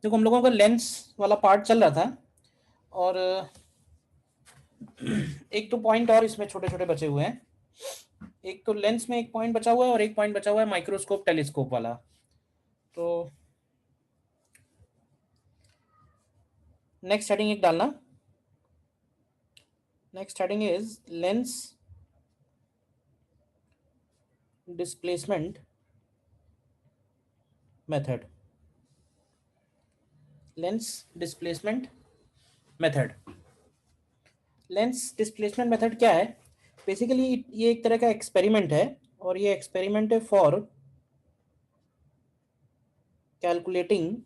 देखो हम लोगों का लेंस वाला पार्ट चल रहा था और एक तो पॉइंट और इसमें छोटे छोटे बचे हुए हैं। एक तो लेंस में एक पॉइंट बचा हुआ है और एक पॉइंट बचा हुआ है माइक्रोस्कोप टेलीस्कोप वाला। तो नेक्स्ट हेडिंग एक डालना। Next heading is lens displacement method. Lens displacement method. Lens displacement method क्या है? बेसिकली ये एक तरह का एक्सपेरिमेंट है और ये एक्सपेरिमेंट है for calculating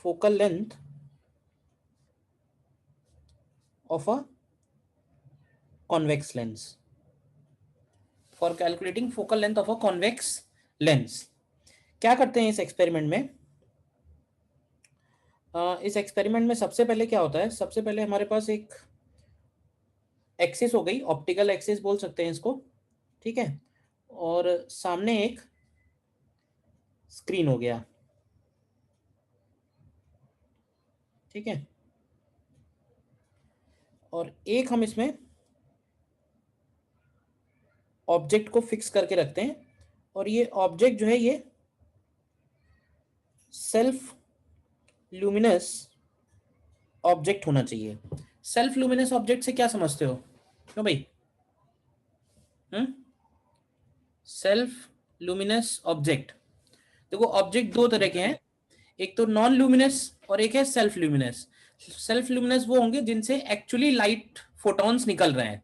focal length of a convex lens. For calculating focal length of a convex lens. क्या करते हैं इस एक्सपेरिमेंट में? इस एक्सपेरिमेंट में सबसे पहले क्या होता है? सबसे पहले हमारे पास एक एक्सिस हो गई, ऑप्टिकल एक्सिस बोल सकते हैं इसको, ठीक है। और सामने एक स्क्रीन हो गया, ठीक है। और एक हम इसमें ऑब्जेक्ट को फिक्स करके रखते हैं और ये ऑब्जेक्ट जो है ये सेल्फ ल्यूमिनस ऑब्जेक्ट होना चाहिए। सेल्फ ल्यूमिनस ऑब्जेक्ट से क्या समझते हो? क्यों भाई? सेल्फ ल्यूमिनस ऑब्जेक्ट, देखो ऑब्जेक्ट दो तरह के हैं, एक तो नॉन ल्यूमिनस और एक है सेल्फ ल्यूमिनस। सेल्फ ल्यूमिनस वो होंगे जिनसे एक्चुअली लाइट फोटॉन्स निकल रहे हैं,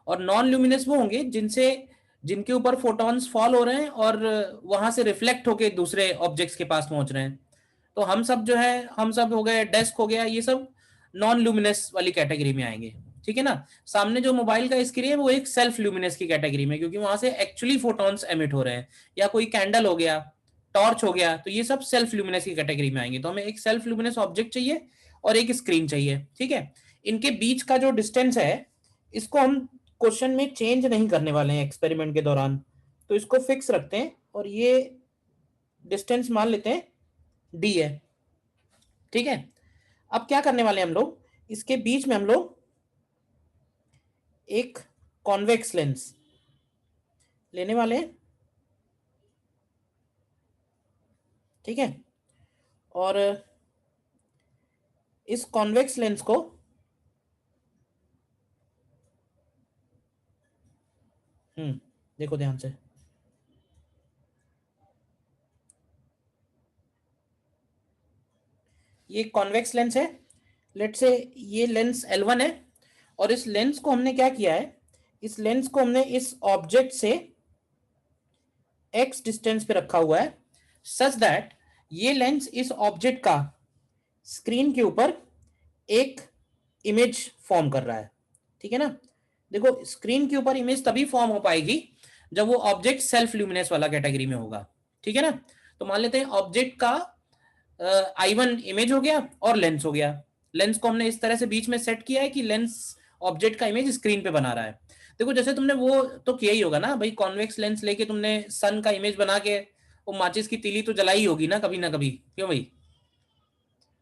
और नॉन ल्यूमिनस वो होंगे जिनसे जिनके ऊपर फोटॉन्स फॉल हो रहे हैं और वहां से रिफ्लेक्ट होके दूसरे ऑब्जेक्ट्स के पास पहुंच रहे हैं। तो हम सब जो है, हम सब हो गए, डेस्क हो गया, ये सब नॉन ल्यूमिनस वाली कैटेगरी में आएंगे, ठीक है ना। सामने जो मोबाइल का स्क्रीन है वो एक सेल्फ ल्यूमिनस की कैटेगरी में, क्योंकि वहां से एक्चुअली फोटॉन्स एमिट हो रहे हैं। या कोई कैंडल हो गया, टॉर्च हो गया, तो ये सब सेल्फ ल्यूमिनस की कैटेगरी में आएंगे। तो हमें एक सेल्फ ल्यूमिनस ऑब्जेक्ट चाहिए और एक स्क्रीन चाहिए, ठीक है। इनके बीच का जो डिस्टेंस है इसको हम क्वेश्चन में चेंज नहीं करने वाले हैं एक्सपेरिमेंट के दौरान, तो इसको फिक्स रखते हैं और ये डिस्टेंस मान लेते हैं डी है, ठीक है। अब क्या करने वाले हैं हम लोग? इसके बीच में हम लोग एक कॉन्वेक्स लेंस लेने वाले हैं, ठीक है। और इस कॉन्वेक्स लेंस को देखो ध्यान से, ये कॉन्वेक्स लेंस है। लेट से ये लेंस L1 है और इस लेंस को हमने क्या किया है? इस लेंस को हमने इस ऑब्जेक्ट से x डिस्टेंस पे रखा हुआ है, सच दैट ये लेंस इस ऑब्जेक्ट का स्क्रीन के ऊपर एक इमेज फॉर्म कर रहा है, ठीक है ना। देखो स्क्रीन के ऊपर इमेज तभी फॉर्म हो पाएगी जब वो ऑब्जेक्ट सेल्फ ल्यूमिनस वाला कैटेगरी में होगा, ठीक है ना। तो मान लेते हैं ऑब्जेक्ट का I1 इमेज हो गया और लेंस हो गया। लेंस को हमने इस तरह से बीच में सेट किया है कि लेंस ऑब्जेक्ट का इमेज स्क्रीन पे बना रहा है। देखो जैसे तुमने वो तो किया ही होगा ना भाई, कॉन्वेक्स लेंस लेके तुमने सन का इमेज बना के वो माचिस की तीली तो जलाई होगी ना कभी ना कभी, क्यों भाई?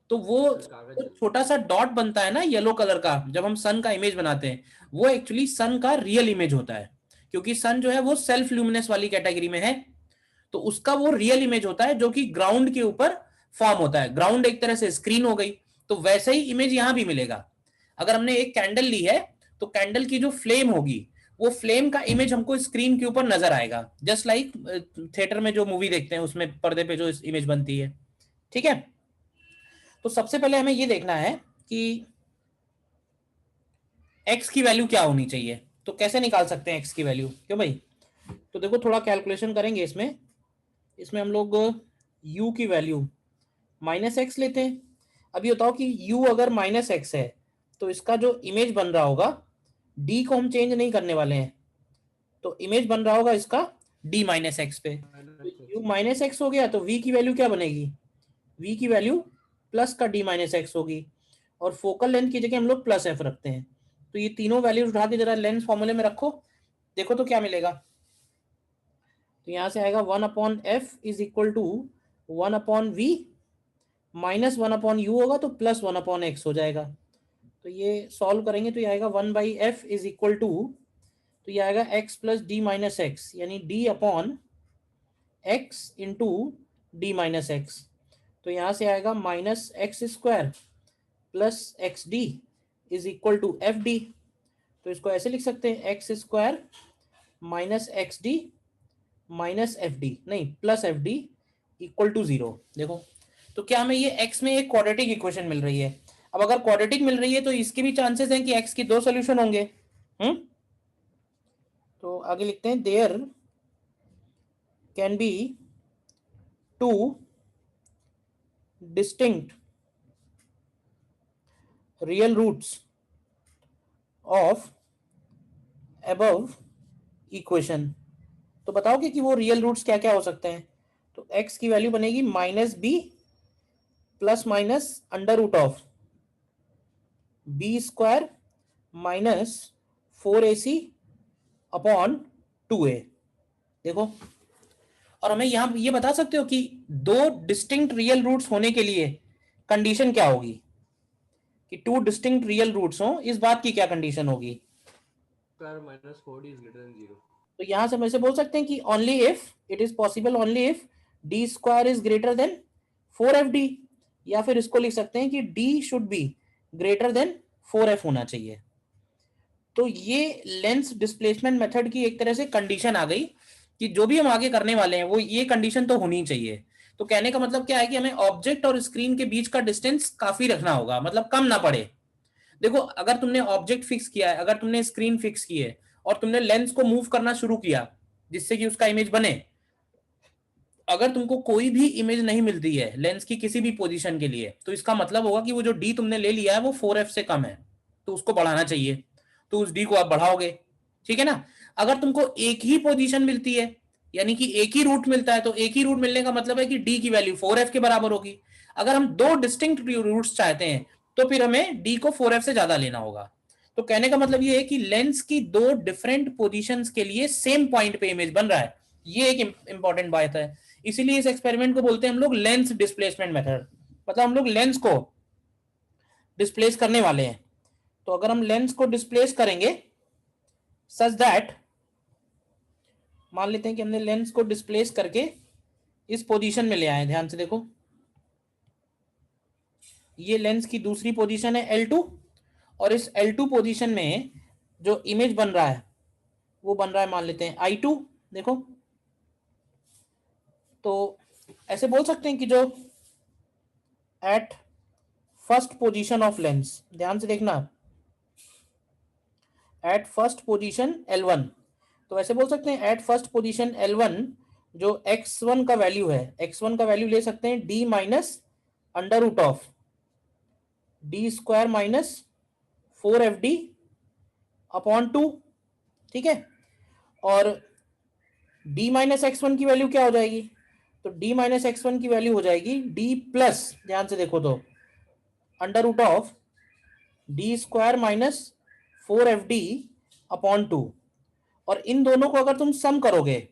तो वो छोटा सा डॉट बनता है ना येलो कलर का जब हम सन का इमेज बनाते हैं, वो एक्चुअली सन का रियल इमेज होता है, क्योंकि सन जो है वो सेल्फ ल्यूमिनस वाली कैटेगरी में है। तो उसका वो रियल इमेज होता है जो कि ग्राउंड के ऊपर फॉर्म होता है। ग्राउंड एक तरह से स्क्रीन हो गई, तो वैसे ही इमेज यहां भी मिलेगा। अगर हमने एक कैंडल ली है तो कैंडल की जो फ्लेम होगी वो फ्लेम का इमेज हमको स्क्रीन के ऊपर नजर आएगा, जस्ट लाइक थिएटर में जो मूवी देखते हैं उसमें पर्दे पे जो इमेज बनती है, ठीक है। तो सबसे पहले हमें ये देखना है कि x की वैल्यू क्या होनी चाहिए। तो कैसे निकाल सकते हैं x की वैल्यू, क्यों भाई? तो देखो थोड़ा कैलकुलेशन करेंगे इसमें। इसमें हम लोग u की वैल्यू -x लेते हैं। अभी बताओ कि u अगर -x है तो इसका जो इमेज बन रहा होगा, d को हम चेंज नहीं करने वाले हैं, तो इमेज बन रहा होगा इसका d-x पे। तो u -x हो गया तो v की वैल्यू क्या बनेगी? v की वैल्यू प्लस का d-x होगी, और फोकल लेंथ की जगह हम लोग +f रखते हैं। तो ये तीनों वैल्यूज उठा के जरा लेंस फॉर्मूले में रखो, देखो तो क्या मिलेगा। तो यहां से आएगा 1/f is equal to 1/v minus 1/u होगा तो +1/x हो जाएगा। तो ये सॉल्व करेंगे तो ये आएगा 1/f इज इक्वल टू, तो ये आएगा x plus D minus x, यानी d upon x into D minus x. तो यहाँ से आएगा -x² plus xd is equal to fd। तो इसको ऐसे लिख सकते हैं x² minus xd minus fd, नहीं प्लस fd इक्वल टू 0। देखो तो क्या हमें ये x में एक क्वाड्रेटिक इक्वेशन मिल रही है। अब अगर क्वाड्रेटिक मिल रही है तो इसके भी चांसेस हैं कि x की दो सोल्यूशन होंगे। तो आगे लिखते हैं there can be two distinct real roots of above equation. तो बताओगे कि वो रियल रूट्स क्या क्या हो सकते हैं। तो x की वैल्यू बनेगी -b plus minus under root of b² minus 4ac upon 2a। देखो, और हमें यहां ये बता सकते हो कि दो डिस्टिंक्ट रियल रूट्स होने के लिए कंडीशन क्या होगी, कि टू डिस्टिंक्ट रियल रूट्स हो, इस बात की क्या कंडीशन होगी। -4d is greater than 0। तो यहां से हम ऐसे बोल सकते हैं कि only if it is possible, only if d² is greater than 4fd, या फिर इसको लिख सकते हैं कि d should be greater than 4f होना चाहिए। तो ये लेंस डिस्प्लेसमेंट मेथड की एक तरह से कंडीशन आ गई कि जो भी हम आगे करने वाले हैं वो ये कंडीशन तो होनी चाहिए। तो कहने का मतलब क्या है कि हमें ऑब्जेक्ट और स्क्रीन के बीच का डिस्टेंस काफी रखना होगा, मतलब कम ना पड़े। देखो, अगर तुमने ऑब्जेक्ट फिक्स किया है, अगर तुमने स्क्रीन फिक्स की है और तुमने लेंस को मूव करना शुरू किया जिससे कि उसका इमेज बने, अगर तुमको कोई भी इमेज नहीं मिलती है लेंस की किसी भी पोजीशन के लिए, तो इसका मतलब होगा कि वो जो डी तुमने ले लिया है वो 4f से कम है, तो उसको बढ़ाना चाहिए। तो उस डी को आप बढ़ाओगे, ठीक है ना। अगर तुमको एक ही पोजीशन मिलती है, यानी कि एक ही रूट मिलता है, तो एक ही रूट मिलने का मतलब है कि डी की वैल्यू 4f के बराबर होगी। अगर हम दो डिस्टिंक्ट रूट्स चाहते हैं तो फिर हमें डी को 4f से ज्यादा लेना होगा। तो कहने का मतलब ये है कि लेंस की दो डिफरेंट पोजीशंस के लिए सेम पॉइंट पे इमेज बन रहा है, ये एक इंपॉर्टेंट बात है। इसीलिए इस एक्सपेरिमेंट को बोलते हैं हम लोग लेंस डिस्प्लेसमेंट मेथड, मतलब हम लोग लेंस को डिस्प्लेस करने वाले हैं। तो अगर हम लेंस को डिस्प्लेस करेंगे सच दैट, मान लेते हैं कि हमने लेंस को डिस्प्लेस करके इस पोजीशन में ले आए, ध्यान से देखो, ये लेंस की दूसरी पोजीशन है L2, और इस L2 पोजीशन में जो इमेज बन रहा है वो बन रहा है, मान लेते हैं I2। देखो, तो ऐसे बोल सकते हैं कि जो at first position of lens, ध्यान से देखना, एट फर्स्ट पोजीशन L1, तो ऐसे बोल सकते हैं एट फर्स्ट पोजीशन L1 जो x1 का वैल्यू है, x1 का वैल्यू ले सकते हैं d minus under root of d² minus 4fd upon 2, ठीक है। और d माइनस x1 की वैल्यू क्या हो जाएगी, तो d माइनस x1 की वैल्यू हो जाएगी d प्लस, ध्यान से देखो, तो under root of d² minus 4fd upon 2। और इन दोनों को अगर तुम सम करोगे,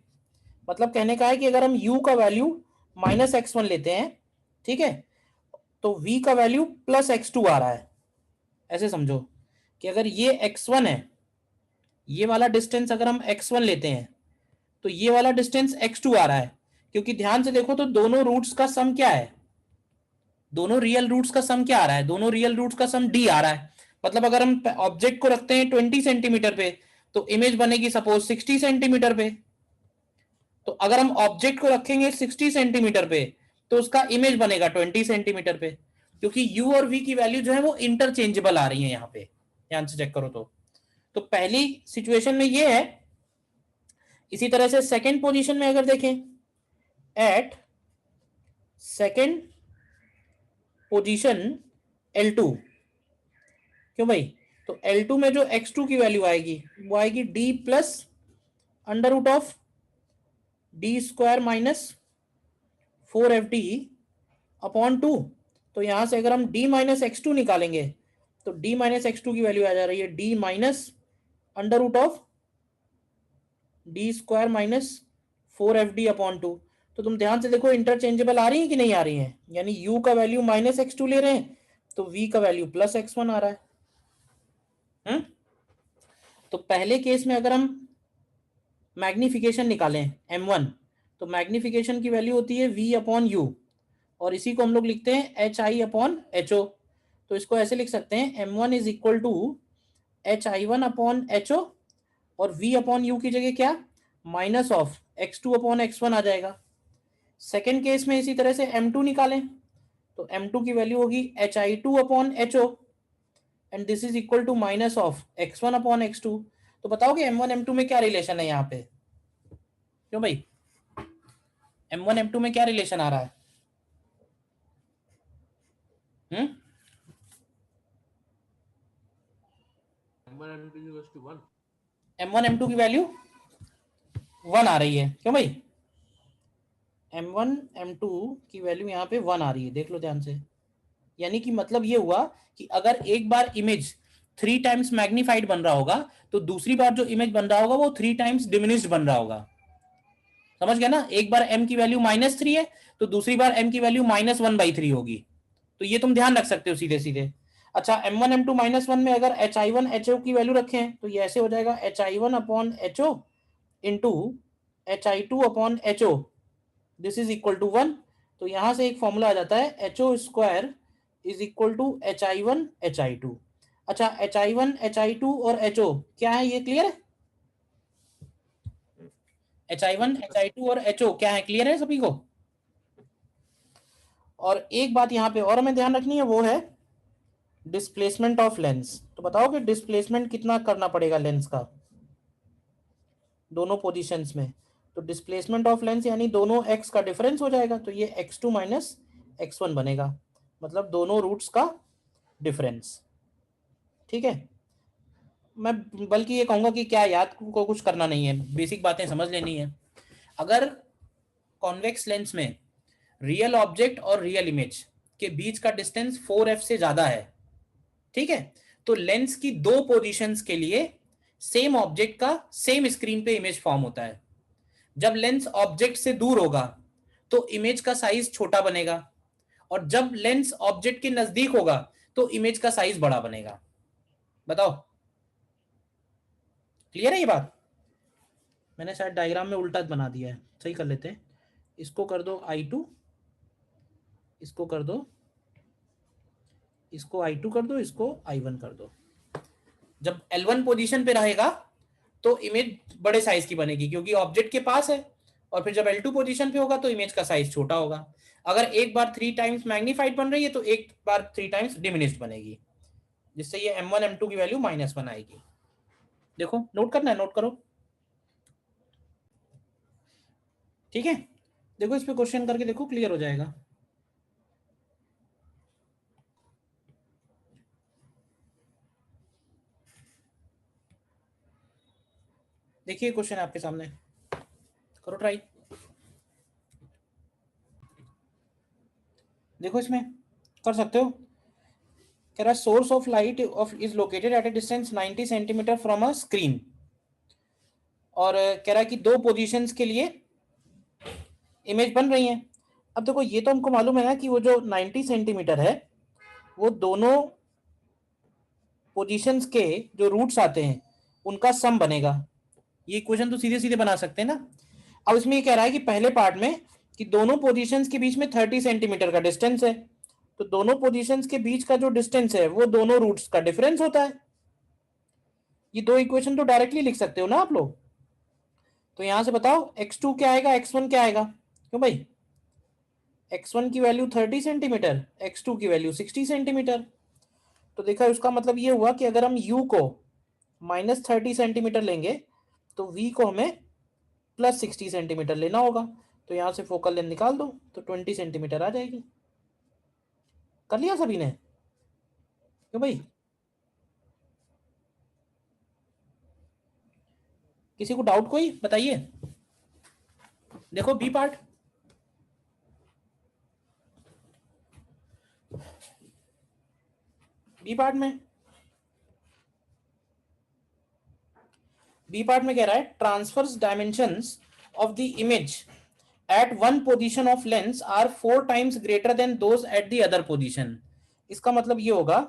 मतलब कहने का है कि अगर हम u का वैल्यू -x1 लेते हैं, ठीक है, तो v का वैल्यू +x2 आ रहा है। ऐसे समझो कि अगर ये x1 है, ये वाला डिस्टेंस अगर हम x1 लेते हैं तो ये वाला डिस्टेंस x2 आ रहा है, क्योंकि ध्यान से देखो तो दोनों रूट्स का सम क्या है, दोनों रियल रूट्स का सम क्या आ रहा है, दोनों रियल रूट्स का सम d आ रहा है। मतलब अगर हम ऑब्जेक्ट को रखते हैं 20 सेंटीमीटर पे तो इमेज बनेगी सपोज 60 सेंटीमीटर पे। तो अगर हम ऑब्जेक्ट को रखेंगे 60 सेंटीमीटर पे तो उसका इमेज बनेगा 20 सेंटीमीटर पे, क्योंकि u और v की वैल्यू जो है वो इंटरचेंजेबल आ रही है यहाँ पे, ध्यान से चेक करो। तो पहली सिचुएशन में ये है। इसी तरह से सेकंड पोजीशन में अगर देखें, एट सेकंड पोजीशन L2, क्यों भाई, तो L2 में जो x2 की वैल्यू आएगी वो आएगी d plus under root of d² minus 4fd upon 2। तो यहां से अगर हम d माइनस x2 निकालेंगे तो d माइनस x2 की वैल्यू आ जा रही है d minus under root of d² minus 4fd upon 2। तो तुम ध्यान से देखो इंटरचेंजेबल आ रही है कि नहीं आ रही है, यानी u का वैल्यू -x2 ले रहे हैं तो v का वैल्यू +x1 आ रहा है। तो पहले केस में अगर हम मैग्निफिकेशन निकालें m1, तो मैग्निफिकेशन की वैल्यू होती है v/u, और इसी को हम लोग लिखते हैं hi/ho। तो इसको ऐसे लिख सकते हैं m1 is equal to hi1/ho, और v/u की जगह क्या, -(x2/x1) आ जाएगा। सेकेंड केस में इसी तरह से m2 निकालें तो m2 की वैल्यू होगी hi2/ho, and this is equal to -(x1/x2). तो बताओ कि m1 m2 में क्या रिलेशन है यहाँ पे, क्यों भाई, m1 m2 में क्या रिलेशन आ रहा है? m1 m2 की वैल्यू 1 आ रही है, क्यों भाई, m1 m2 की वैल्यू यहाँ पे 1 आ रही है, देख लो ध्यान से। यानी कि मतलब ये हुआ कि अगर एक बार इमेज 3 टाइम्स मैग्नीफाइड बन रहा होगा तो दूसरी बार जो इमेज बन रहा होगा वो 3 टाइम्स डिमिनिश्ड बन रहा होगा। समझ गया ना, एक बार m की वैल्यू -3 है तो दूसरी बार m की वैल्यू -1/3 होगी। तो ये तुम ध्यान रख सकते हो सीधे सीधे। अच्छा, m1 m2 -1 में अगर hi1/ho की वैल्यू रखें तो ये ऐसे हो जाएगा hi1/ho into hi2/ho, this is equal to 1। तो यहां से एक फॉर्मूला आ जाता है ho² is equal to hi1/hi2। अच्छा, hi1/hi2 और ho क्या है, ये क्लियर है? hi1/hi2 और ho क्या है, क्लियर है सभी को? और एक बात यहाँ पे और हमें ध्यान रखनी है, वो है डिस्प्लेसमेंट ऑफ लेंस। तो बताओ कि डिस्प्लेसमेंट कितना करना पड़ेगा लेंस का दोनों पोजीशंस में। तो डिस्प्लेसमेंट ऑफ लेंस यानी दोनों x का डिफरेंस हो जाएगा, तो ये x2 - x1 बनेगा, मतलब दोनों रूट्स का डिफरेंस। ठीक है, मैं बल्कि ये कहूंगा कि क्या याद को कुछ करना नहीं है, बेसिक बातें समझ लेनी है। अगर कॉन्वेक्स लेंस में रियल ऑब्जेक्ट और रियल इमेज के बीच का डिस्टेंस 4f से ज्यादा है, ठीक है, तो लेंस की दो पोजीशंस के लिए सेम ऑब्जेक्ट का सेम स्क्रीन पे इमेज फॉर्म होता है। जब लेंस ऑब्जेक्ट से दूर होगा तो इमेज का साइज छोटा बनेगा, और जब लेंस ऑब्जेक्ट के नजदीक होगा तो इमेज का साइज बड़ा बनेगा। बताओ, क्लियर है ये बात? मैंने शायद डायग्राम में उल्टा बना दिया है, सही कर लेते हैं। इसको कर दो I2, इसको कर दो, इसको I2 कर दो, इसको I1 कर दो। जब L1 पोजीशन पे रहेगा तो इमेज बड़े साइज की बनेगी क्योंकि ऑब्जेक्ट के पास है, और फिर जब L2 पोजीशन पे होगा तो इमेज का साइज छोटा होगा। अगर एक बार 3 टाइम्स मैग्नीफाइड बन रही है तो एक बार 3 टाइम्स डिमिनिश्ड बनेगी, जिससे ये m1 m2 की वैल्यू -1 आएगी। देखो, नोट करना है, नोट करो, ठीक है। देखो इस पे क्वेश्चन करके देखो, क्लियर हो जाएगा। देखिए क्वेश्चन आपके सामने, करो ट्राई। देखो इसमें कर सकते हो, कह रहा है source of light of is located at A distance 90 centimetre from a screen, और कह रहा है कि दो पोजीशंस के लिए इमेज बन रही है। अब देखो ये तो हमको मालूम है ना कि वो जो 90 सेंटीमीटर है वो दोनों पोजीशंस के जो रूट्स आते हैं उनका सम बनेगा। ये इक्वेशन तो सीधे सीधे बना सकते हैं ना। अब इसमें ये कह रहा है कि पहले पार्ट में कि दोनों पोजीशंस के बीच में 30 सेंटीमीटर का डिस्टेंस है, तो दोनों पोजीशंस के बीच का जो डिस्टेंस है वो दोनों रूट्स का डिफरेंस होता है। ये दो इक्वेशन तो डायरेक्टली लिख सकते हो ना आप लोग। तो यहां से बताओ x2 क्या आएगा, x1 क्या आएगा, क्यों भाई, x1 की वैल्यू 30 सेंटीमीटर, x2 की वैल्यू 60 सेंटीमीटर। तो देखा, उसका मतलब ये हुआ कि अगर हम u को -30 सेंटीमीटर लेंगे तो v को हमें +60 सेंटीमीटर लेना होगा। तो यहां से फोकल लेंथ निकाल दो तो 20 सेंटीमीटर आ जाएगी। कर लिया सभी ने, क्यों भाई, किसी को डाउट कोई बताइए। देखो बी पार्ट, बी पार्ट में, बी पार्ट में कह रहा है transfers dimensions of the image at one position of lens are 4 times greater than those at the other position. इसका मतलब ये होगा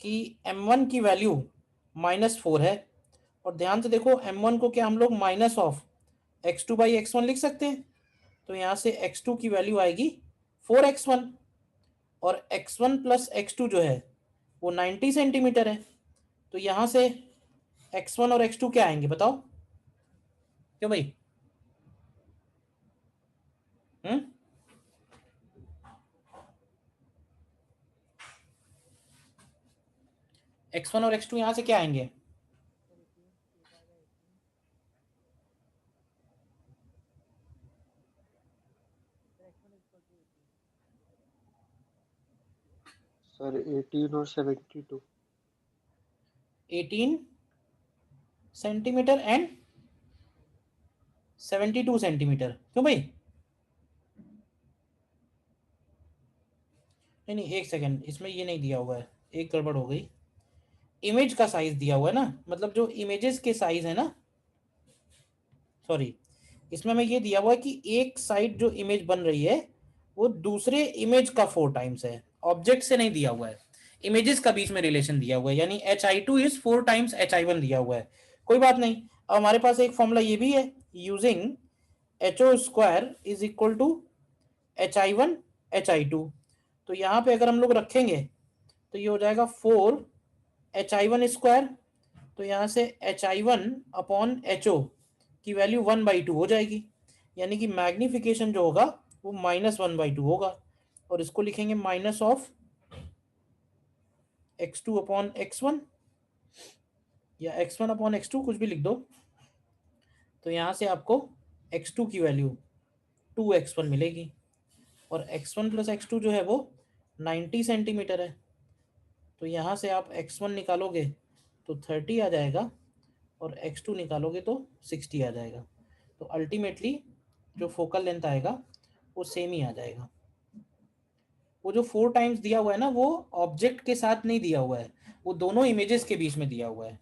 कि m1 की वैल्यू -4 है, और ध्यान से देखो m1 को क्या हम लोग माइनस ऑफ x2/x1 लिख सकते हैं, तो यहां से x2 की वैल्यू आएगी 4x1, और x1 प्लस x2 जो है वो 90 सेंटीमीटर है, तो यहां से x1 और x2 क्या आएंगे बताओ, क्यों भाई? हम्म, x1 और x2 यहां से क्या आएंगे? सर 18 और 72। 18 सेंटीमीटर एंड 72 सेंटीमीटर, क्यों भाई? नहीं नहीं, एक सेकेंड, इसमें ये नहीं दिया हुआ है, एक गड़बड़ हो गई। इमेज का साइज दिया हुआ है ना, मतलब जो इमेजेस के साइज है ना, सॉरी, इसमें मैं ये दिया हुआ है कि एक साइड जो इमेज बन रही है वो दूसरे इमेज का 4 टाइम्स है, ऑब्जेक्ट से नहीं दिया हुआ है, इमेजेस का बीच में रिलेशन दिया हुआ है, यानी HI2 इज 4 टाइम्स HI1 दिया हुआ है। कोई बात नहीं, अब हमारे पास एक फॉर्मूला ये भी है, using HO square is equal to HI1 HI2, तो यहाँ पे अगर हम लोग रखेंगे तो ये हो जाएगा 4 HI1 स्क्वायर, तो यहाँ से HI1 अपॉन HO की वैल्यू 1/2 हो जाएगी, यानी कि मैग्निफिकेशन जो होगा वो -1/2 होगा, और इसको लिखेंगे minus of x2 upon x1 या x1 अपॉन x2, कुछ भी लिख दो, तो यहाँ से आपको x2 की वैल्यू 2x1 मिलेगी, और x1 प्लस x2 जो है वो 90 सेंटीमीटर है, तो यहाँ से आप x1 निकालोगे तो 30 आ जाएगा, और x2 निकालोगे तो 60 आ जाएगा, तो अल्टीमेटली जो फोकल लेंथ आएगा वो सेम ही आ जाएगा। वो जो 4 टाइम्स दिया हुआ है ना, वो ऑब्जेक्ट के साथ नहीं दिया हुआ है, वो दोनों इमेजेस के बीच में दिया हुआ है।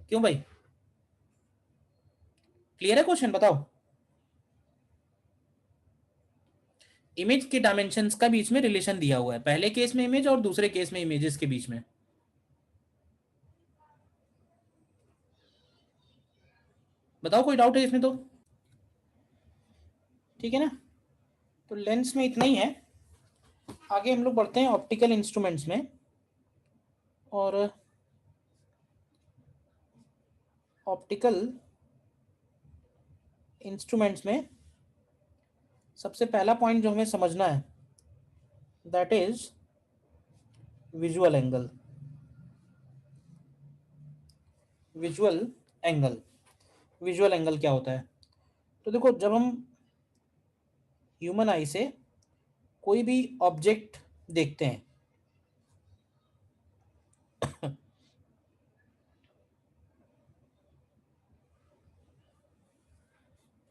क्यों भाई, क्लियर है क्वेश्चन? बताओ, इमेज के डायमेंशंस का बीच में रिलेशन दिया हुआ है, पहले केस में इमेज और दूसरे केस में इमेजेस के बीच में। बताओ, कोई डाउट है इसमें तो? ठीक है ना, तो लेंस में इतना ही है। आगे हम लोग बढ़ते हैं ऑप्टिकल इंस्ट्रूमेंट्स में, और ऑप्टिकल इंस्ट्रूमेंट्स में सबसे पहला पॉइंट जो हमें समझना है that is visual angle. Visual angle, visual angle क्या होता है? तो देखो, जब हम ह्यूमन आई से कोई भी ऑब्जेक्ट देखते हैं,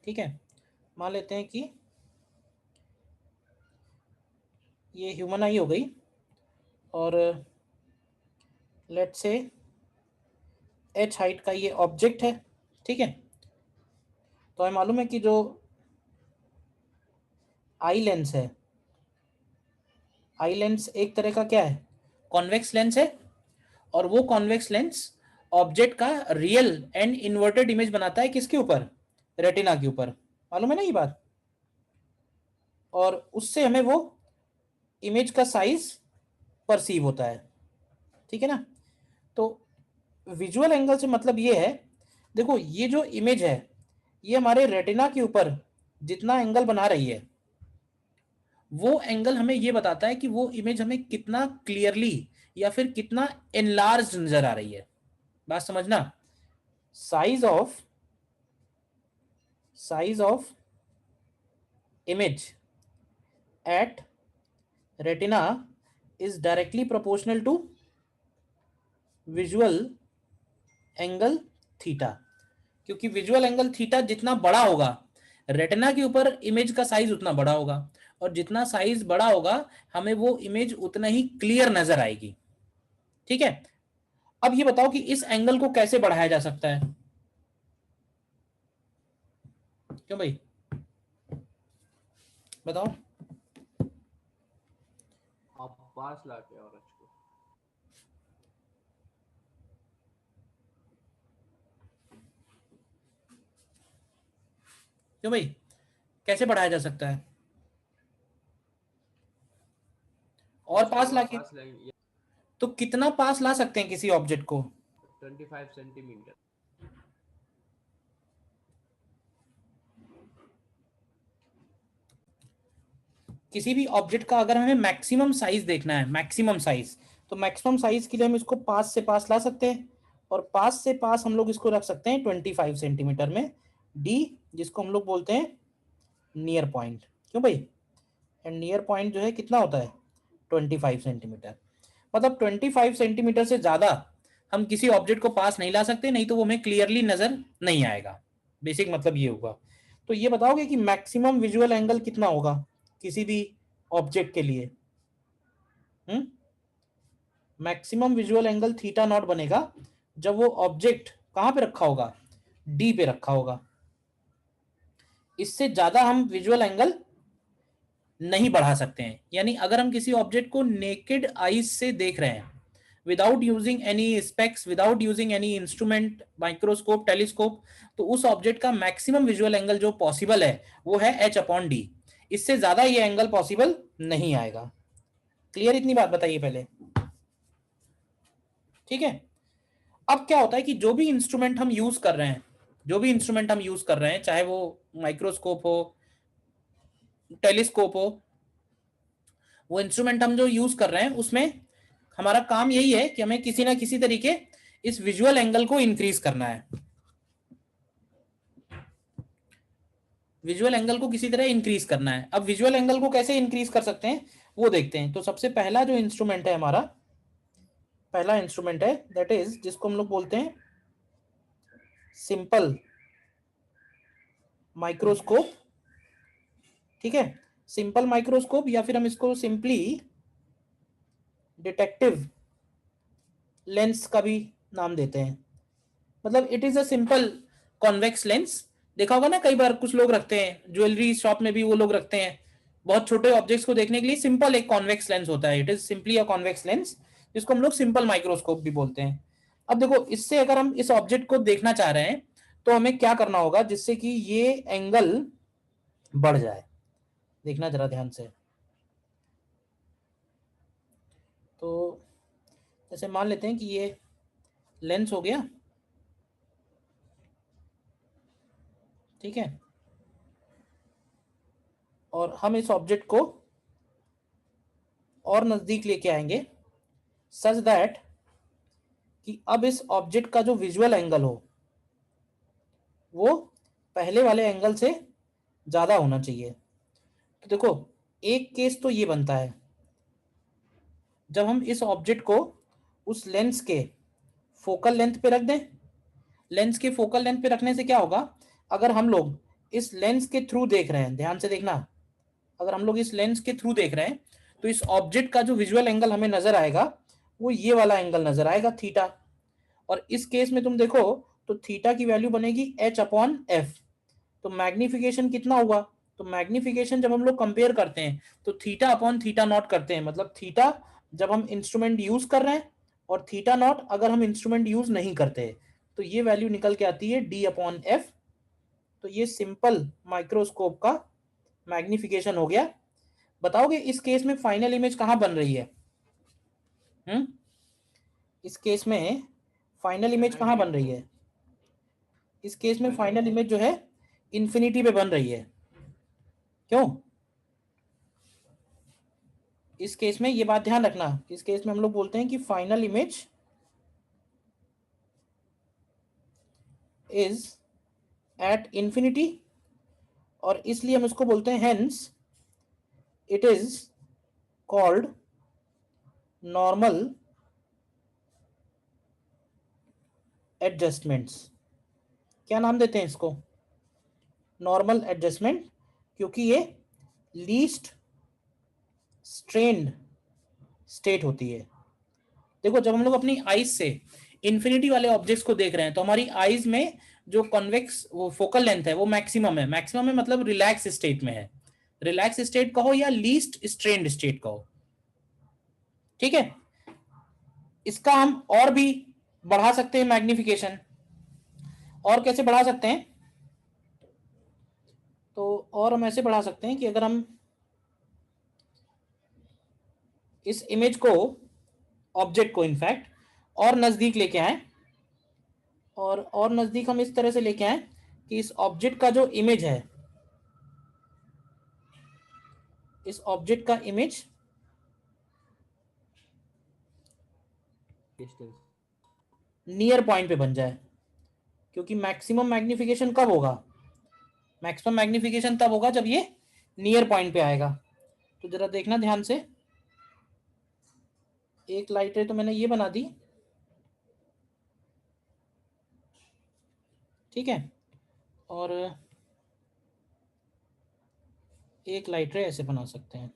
ठीक है, मान लेते हैं कि ये ह्यूमन आई हो गई, और लेट्स से h हाइट का ये ऑब्जेक्ट है, ठीक है, तो हमें मालूम है कि जो आई लेंस है, आई लेंस एक तरह का क्या है, कॉन्वेक्स लेंस है, और वो कॉन्वेक्स लेंस ऑब्जेक्ट का रियल एंड इन्वर्टेड इमेज बनाता है, किसके ऊपर? रेटिना के ऊपर, मालूम है ना ये बात, और उससे हमें वो इमेज का साइज परसीव होता है, ठीक है ना। तो विजुअल एंगल से मतलब ये है, देखो ये जो इमेज है ये हमारे रेटिना के ऊपर जितना एंगल बना रही है, वो एंगल हमें ये बताता है कि वो इमेज हमें कितना क्लियरली या फिर कितना एनलार्ज नजर आ रही है। बात समझना, size of image at retina is directly proportional to visual angle theta, क्योंकि विजुअल एंगल थीटा जितना बड़ा होगा रेटिना के ऊपर इमेज का साइज उतना बड़ा होगा, और जितना साइज बड़ा होगा हमें वो इमेज उतना ही क्लियर नजर आएगी, ठीक है। अब ये बताओ कि इस एंगल को कैसे बढ़ाया जा सकता है? क्यों भाई, बताओ। आप पास लाके और को क्यों भाई, कैसे बढ़ाया जा सकता है? और इसको पास और लाके? पास लाएंगे तो कितना पास ला सकते हैं किसी ऑब्जेक्ट को? 25 सेंटीमीटर। किसी भी ऑब्जेक्ट का अगर हमें मैक्सिमम साइज देखना है, मैक्सिमम साइज, तो मैक्सिमम साइज के लिए हम इसको पास से पास ला सकते हैं, और पास से पास हम लोग इसको रख सकते हैं 25 सेंटीमीटर में, डी, जिसको हम लोग बोलते हैं नियर पॉइंट। क्यों भाई? एंड नियर पॉइंट जो है कितना होता है? 25 सेंटीमीटर। मतलब 25 सेंटीमीटर से ज्यादा हम किसी ऑब्जेक्ट को पास नहीं ला सकते, नहीं तो वो हमें क्लियरली नजर नहीं आएगा। बेसिक मतलब ये होगा। तो ये बताओगे कि मैक्सिमम विजुअल एंगल कितना होगा किसी भी ऑब्जेक्ट के लिए? Maximum visual angle theta naught बनेगा जब वो ऑब्जेक्ट कहां पे रखा होगा? डी पे रखा होगा। इससे ज्यादा हम विजुअल एंगल नहीं बढ़ा सकते हैं। यानी अगर हम किसी ऑब्जेक्ट को नेकेड आईज से देख रहे हैं, without using any specs, without using any instrument, microscope, telescope, तो उस ऑब्जेक्ट का मैक्सिमम विजुअल एंगल जो पॉसिबल है वो है h/d। इससे ज्यादा ये एंगल पॉसिबल नहीं आएगा। क्लियर? इतनी बात बताइए पहले, ठीक है। अब क्या होता है कि जो भी इंस्ट्रूमेंट हम यूज कर रहे हैं, जो भी इंस्ट्रूमेंट हम यूज कर रहे हैं, चाहे वो माइक्रोस्कोप हो, टेलीस्कोप हो, वो इंस्ट्रूमेंट हम जो यूज कर रहे हैं उसमें हमारा काम यही है कि हमें किसी ना किसी तरीके इस विजुअल एंगल को इंक्रीज करना है। विजुअल एंगल को किसी तरह इंक्रीज करना है। अब विजुअल एंगल को कैसे इंक्रीज कर सकते हैं वो देखते हैं। तो सबसे पहला जो इंस्ट्रूमेंट है हमारा, पहला इंस्ट्रूमेंट है दैट इज, जिसको हम लोग बोलते हैं सिंपल माइक्रोस्कोप। ठीक है, सिंपल माइक्रोस्कोप, या फिर हम इसको सिंपली डिटेक्टिव लेंस का भी नाम देते हैं। मतलब it is a simple convex lens. देखा होगा ना, कई बार कुछ लोग रखते हैं, ज्वेलरी शॉप में भी वो लोग रखते हैं, बहुत छोटे ऑब्जेक्ट्स को देखने के लिए सिंपल एक कॉन्वेक्स लेंस होता है। It is simply a convex lens, जिसको हम लोग सिंपल माइक्रोस्कोप भी बोलते हैं। अब देखो, इससे अगर हम इस ऑब्जेक्ट को देखना चाह रहे हैं तो हमें क्या करना होगा जिससे कि ये एंगल बढ़ जाए। देखना जरा ध्यान से। तो जैसे मान लेते हैं कि ये लेंस हो गया, ठीक है, और हम इस ऑब्जेक्ट को और नजदीक लेके आएंगे सच दैट कि अब इस ऑब्जेक्ट का जो विजुअल एंगल हो वो पहले वाले एंगल से ज्यादा होना चाहिए। तो देखो, एक केस तो ये बनता है जब हम इस ऑब्जेक्ट को उस लेंस के फोकल लेंथ पे रख दें। लेंस के फोकल लेंथ पे रखने से क्या होगा, अगर हम लोग इस लेंस के थ्रू देख रहे हैं, ध्यान से देखना, अगर हम लोग इस लेंस के थ्रू देख रहे हैं तो इस ऑब्जेक्ट का जो विजुअल एंगल हमें नजर आएगा वो ये वाला एंगल नजर आएगा, थीटा। और इस केस में तुम देखो तो थीटा की वैल्यू बनेगी h/f। तो मैग्निफिकेशन कितना हुआ? तो मैग्निफिकेशन जब हम लोग कंपेयर करते हैं तो थीटा अपॉन थीटा नॉट करते हैं। मतलब थीटा जब हम इंस्ट्रूमेंट यूज कर रहे हैं और थीटा नॉट अगर हम इंस्ट्रूमेंट यूज नहीं करते, तो ये वैल्यू निकल के आती है d/f। तो ये सिंपल माइक्रोस्कोप का मैग्निफिकेशन हो गया। बताओगे इस केस में फाइनल इमेज कहां बन रही है? इस केस में फाइनल इमेज कहां बन रही है? इस केस में फाइनल इमेज जो है इंफिनिटी पे बन रही है। क्यों? इस केस में ये बात ध्यान रखना, इस केस में हम लोग बोलते हैं कि final image is at infinity, और इसलिए हम इसको बोलते हैं hence it is called normal adjustments. क्या नाम देते हैं इसको? नॉर्मल एडजस्टमेंट, क्योंकि ये लीस्ट स्ट्रेन्ड स्टेट होती है। देखो, जब हम लोग अपनी आईज से इंफिनिटी वाले ऑब्जेक्ट्स को देख रहे हैं तो हमारी आईज में जो कॉन्वेक्स वो फोकल लेंथ है वो मैक्सिमम है। मैक्सिमम है मतलब रिलैक्स स्टेट में है। रिलैक्स स्टेट कहो या लीस्ट स्ट्रेन्ड स्टेट कहो, ठीक है। इसका हम और भी बढ़ा सकते हैं मैग्निफिकेशन। और कैसे बढ़ा सकते हैं, तो और हम ऐसे बढ़ा सकते हैं कि अगर हम इस इमेज को, ऑब्जेक्ट को इनफैक्ट और नजदीक लेके आए, और नजदीक हम इस तरह से लेके आए कि इस ऑब्जेक्ट का जो इमेज है, इस ऑब्जेक्ट का इमेज डिस्टेंस नियर पॉइंट पे बन जाए। क्योंकि मैक्सिमम मैग्निफिकेशन कब होगा, मैक्सिमम मैग्निफिकेशन तब होगा जब ये नियर पॉइंट पे आएगा। तो जरा देखना ध्यान से, एक लाइट रे तो मैंने ये बना दी, ठीक है, और एक लाइट रे ऐसे बना सकते हैं।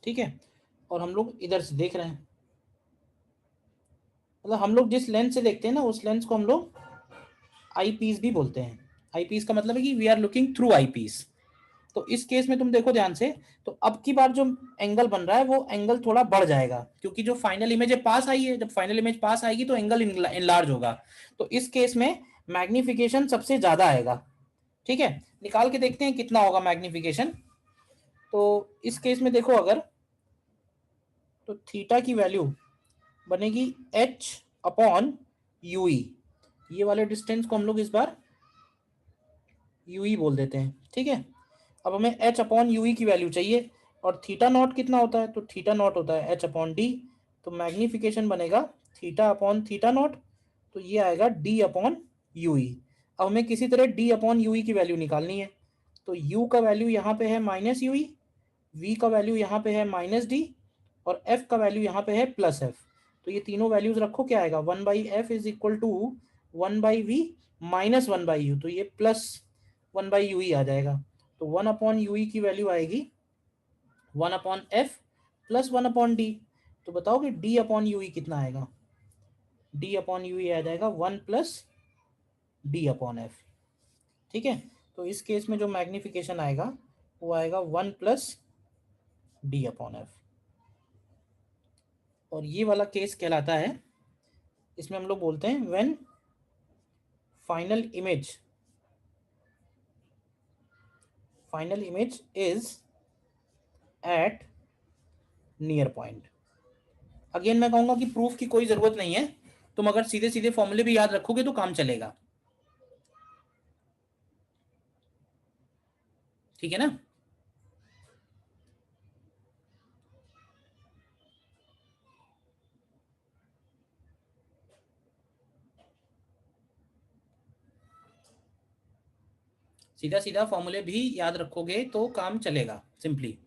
ठीक है, और हम लोग इधर से देख रहे हैं, मतलब हम लोग जिस लेंस से देखते हैं ना, उस लेंस को हम लोग आई पीस भी बोलते हैं। आई पीस का मतलब है कि we are looking through eyepiece. तो इस केस में तुम देखो ध्यान से, तो अब की बार जो एंगल बन रहा है वो एंगल थोड़ा बढ़ जाएगा, क्योंकि जो फाइनल इमेज पास आई है, जब फाइनल इमेज पास आएगी तो एंगल इनलार्ज होगा। तो इस केस में मैग्निफिकेशन सबसे ज्यादा आएगा, ठीक है। निकाल के देखते हैं कितना होगा मैग्निफिकेशन। तो इस केस में देखो अगर, तो थीटा की वैल्यू बनेगी h अपॉन यूई। ये वाले डिस्टेंस को हम लोग इस बार यूई बोल देते हैं, ठीक है। अब हमें h अपॉन यूई की वैल्यू चाहिए, और थीटा नॉट कितना होता है, तो थीटा नॉट होता है h अपॉन डी। तो मैग्निफिकेशन बनेगा थीटा अपॉन थीटा नॉट, तो ये आएगा d अपॉन यूई। अब हमें किसी तरह d अपॉन यूई की वैल्यू निकालनी है। तो u का वैल्यू यहाँ पे है माइनस यूई, v का वैल्यू यहाँ पे है माइनस डी, और f का वैल्यू यहाँ पे है प्लस एफ। तो ये तीनों वैल्यूज रखो, क्या आएगा, 1/f is equal to 1/v minus 1/u, तो ये प्लस 1/u ही आ जाएगा। तो 1 अपॉन यू की वैल्यू आएगी 1 upon F plus 1 upon D. तो बताओ कि d अपॉन यू कितना आएगा, d अपॉन यू आ जाएगा 1 प्लस डी अपॉन एफ, ठीक है। तो इस केस में जो मैग्निफिकेशन आएगा वो आएगा 1 प्लस डी अपॉन एफ, और ये वाला केस कहलाता है, इसमें हम लोग बोलते हैं when final image is at near point. Again मैं कहूंगा कि प्रूफ की कोई जरूरत नहीं है, तुम अगर सीधे सीधे फॉर्मूले भी याद रखोगे तो काम चलेगा, ठीक है ना। सीधा सीधा फॉर्मूले भी याद रखोगे तो काम चलेगा सिंपली।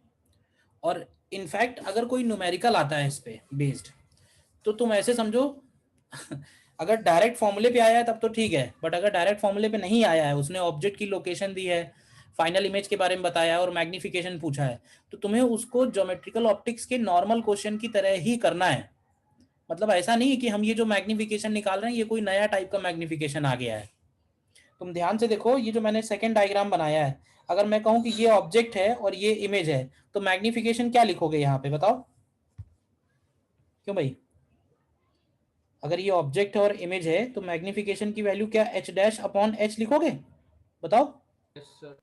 और इनफैक्ट अगर कोई न्यूमेरिकल आता है इस पे बेस्ड, तो तुम ऐसे समझो अगर डायरेक्ट फॉर्मूले पे आया है तब तो ठीक है, बट अगर डायरेक्ट फॉर्मूले पे नहीं आया है, उसने ऑब्जेक्ट की लोकेशन दी है, फाइनल इमेज के बारे में बताया है और मैग्निफिकेशन पूछा है, तो तुम्हें उसको ज्योमेट्रिकल ऑप्टिक्स के नॉर्मल क्वेश्चन की तरह ही करना है। मतलब ऐसा नहीं है कि हम ये जो मैग्निफिकेशन निकाल रहे हैं ये कोई नया टाइप का मैग्निफिकेशन आ गया है। तुम ध्यान से देखो, ये जो मैंने सेकंड डायग्राम बनाया है, अगर मैं कहूं कि ये ऑब्जेक्ट है और ये इमेज है, तो मैग्निफिकेशन क्या लिखोगे यहाँ पे बताओ, क्यों भाई, अगर ये ऑब्जेक्ट और इमेज है तो मैग्निफिकेशन की वैल्यू क्या h डैश अपॉन h लिखोगे, बताओ। Yes sir.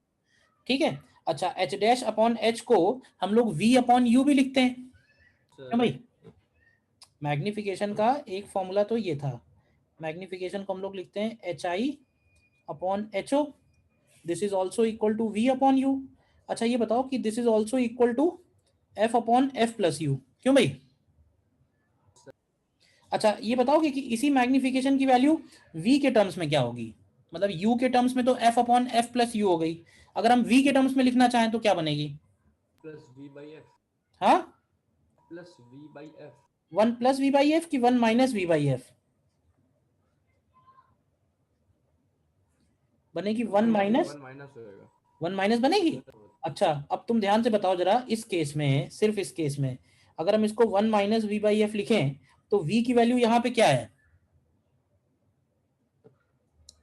ठीक है, अच्छा h डैश अपॉन h को हम लोग v अपॉन u भी लिखते हैं, क्यों भाई। मैग्निफिकेशन का एक फॉर्मूला तो ये था, मैग्निफिकेशन को हम लोग लिखते हैं hi upon ho, this is also equal to v upon u। अच्छा ये बताओ कि this is also equal to f upon f plus u, क्यों भाई। अच्छा ये बताओगे कि इसी मैग्निफिकेशन की वैल्यू v के टर्म्स में क्या होगी, मतलब u के टर्म्स में तो f upon f plus you हो गई, अगर हम v के टर्म्स में लिखना चाहें तो क्या बनेगी, प्लस v बाई एफ, हाँ plus v by F, 1 plus v by f की 1 माइनस v बाई एफ बनेगी, 1 माइनस 1 माइनस बनेगी। अच्छा अब तुम ध्यान से बताओ जरा, इस केस में, सिर्फ इस केस में अगर हम इसको 1 माइनस वी बाई एफ लिखें तो v की वैल्यू यहाँ पे क्या है,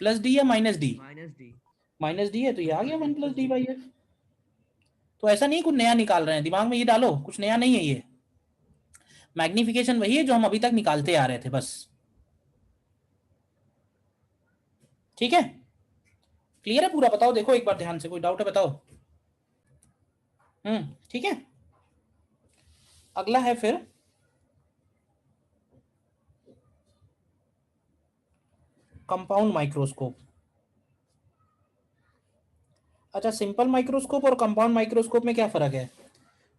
प्लस डी या माइनस डी, माइनस डी है, तो ये आ गया 1 + d/f। तो ऐसा नहीं कुछ नया निकाल रहे हैं, दिमाग में ये डालो, कुछ नया नहीं है, ये मैग्निफिकेशन वही है जो हम अभी तक निकालते आ रहे थे बस। ठीक है, क्लियर है पूरा? बताओ, देखो एक बार ध्यान से, कोई डाउट है बताओ। ठीक है, अगला है फिर कंपाउंड माइक्रोस्कोप। अच्छा, सिंपल माइक्रोस्कोप और कंपाउंड माइक्रोस्कोप में क्या फर्क है?